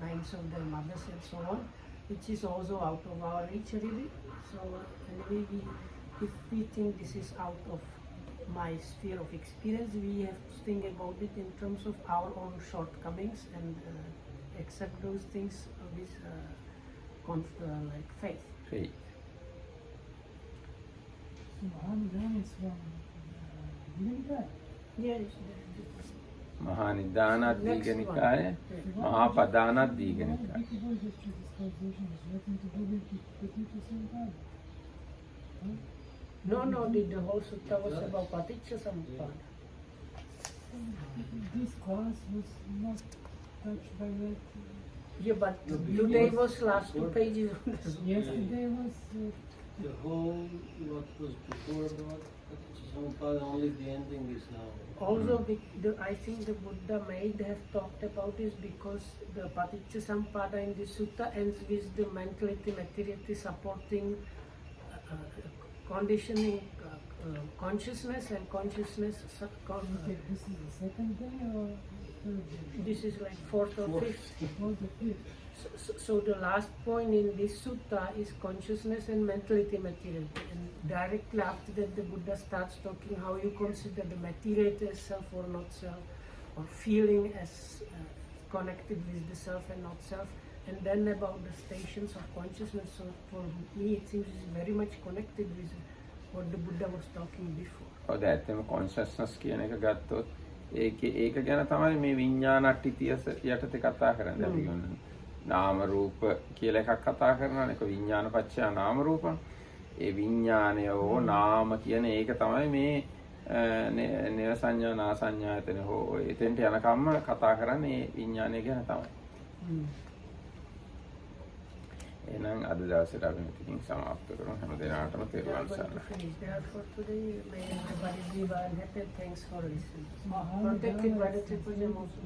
names of their mothers and so on, which is also out of our reach really. So anyway, if we think this is out of my sphere of experience, we have to think about it in terms of our own shortcomings and accept those things with like faith. Faith. Mahanidana is from Dīganikāya. Yes. Mahanidana Next one. Dīganikāya, Mahapadana Dīganikāya. Because this translation is written to do with the teacher Sampāda. No, the whole sutta was about Paticca Samuppada. This class was not touched by that. Yeah, but No, today because was last two before- pages of the sutta. Yesterday was The whole, what was before about Sampāda, only the ending is now. Also, I think the Buddha may have talked about this because the Paticca Samuppada in the sutta ends with the mentality, materiality supporting conditioning consciousness and consciousness. okay, this is the second day or third day? This is like fourth or Fourth. fifth. Or the fifth? So the last point in this sutta is consciousness and mentality, materiality. And directly after that the Buddha starts talking how you consider the materiality as self or not self, or feeling as connected with the self and not self. And then about the stations of consciousness. So for me it seems it's very much connected with what the Buddha was talking before. ඔව් ඇත්තම consciousness කියන එක ගත්තොත් ඒක ගැන තමයි මේ විඥානට්ටිතියස යටතේ කතා කරන්නේ. අපි කියන්නේ නාම රූප කියලා එකක් කතා කරනවානේ. ඒක විඥාන පත්‍ය නාම රූප. ඒ විඥානය හෝ නාම කියන ඒක තමයි මේ නේව සංඥා නා සංඥායතන හෝ එතෙන්ට යනකම්ම කතා කරන්නේ මේ විඥානය ගැන තමයි. එහෙනම් අද දවසට අපි මෙතනින් සමාප්ත කරමු. හැම දිනකටම We are තෙරුවන් going to සරණයි. finish there for today. May everybody be well and happy. Thanks for listening. Mahanidana Protected by the Triple Gem also.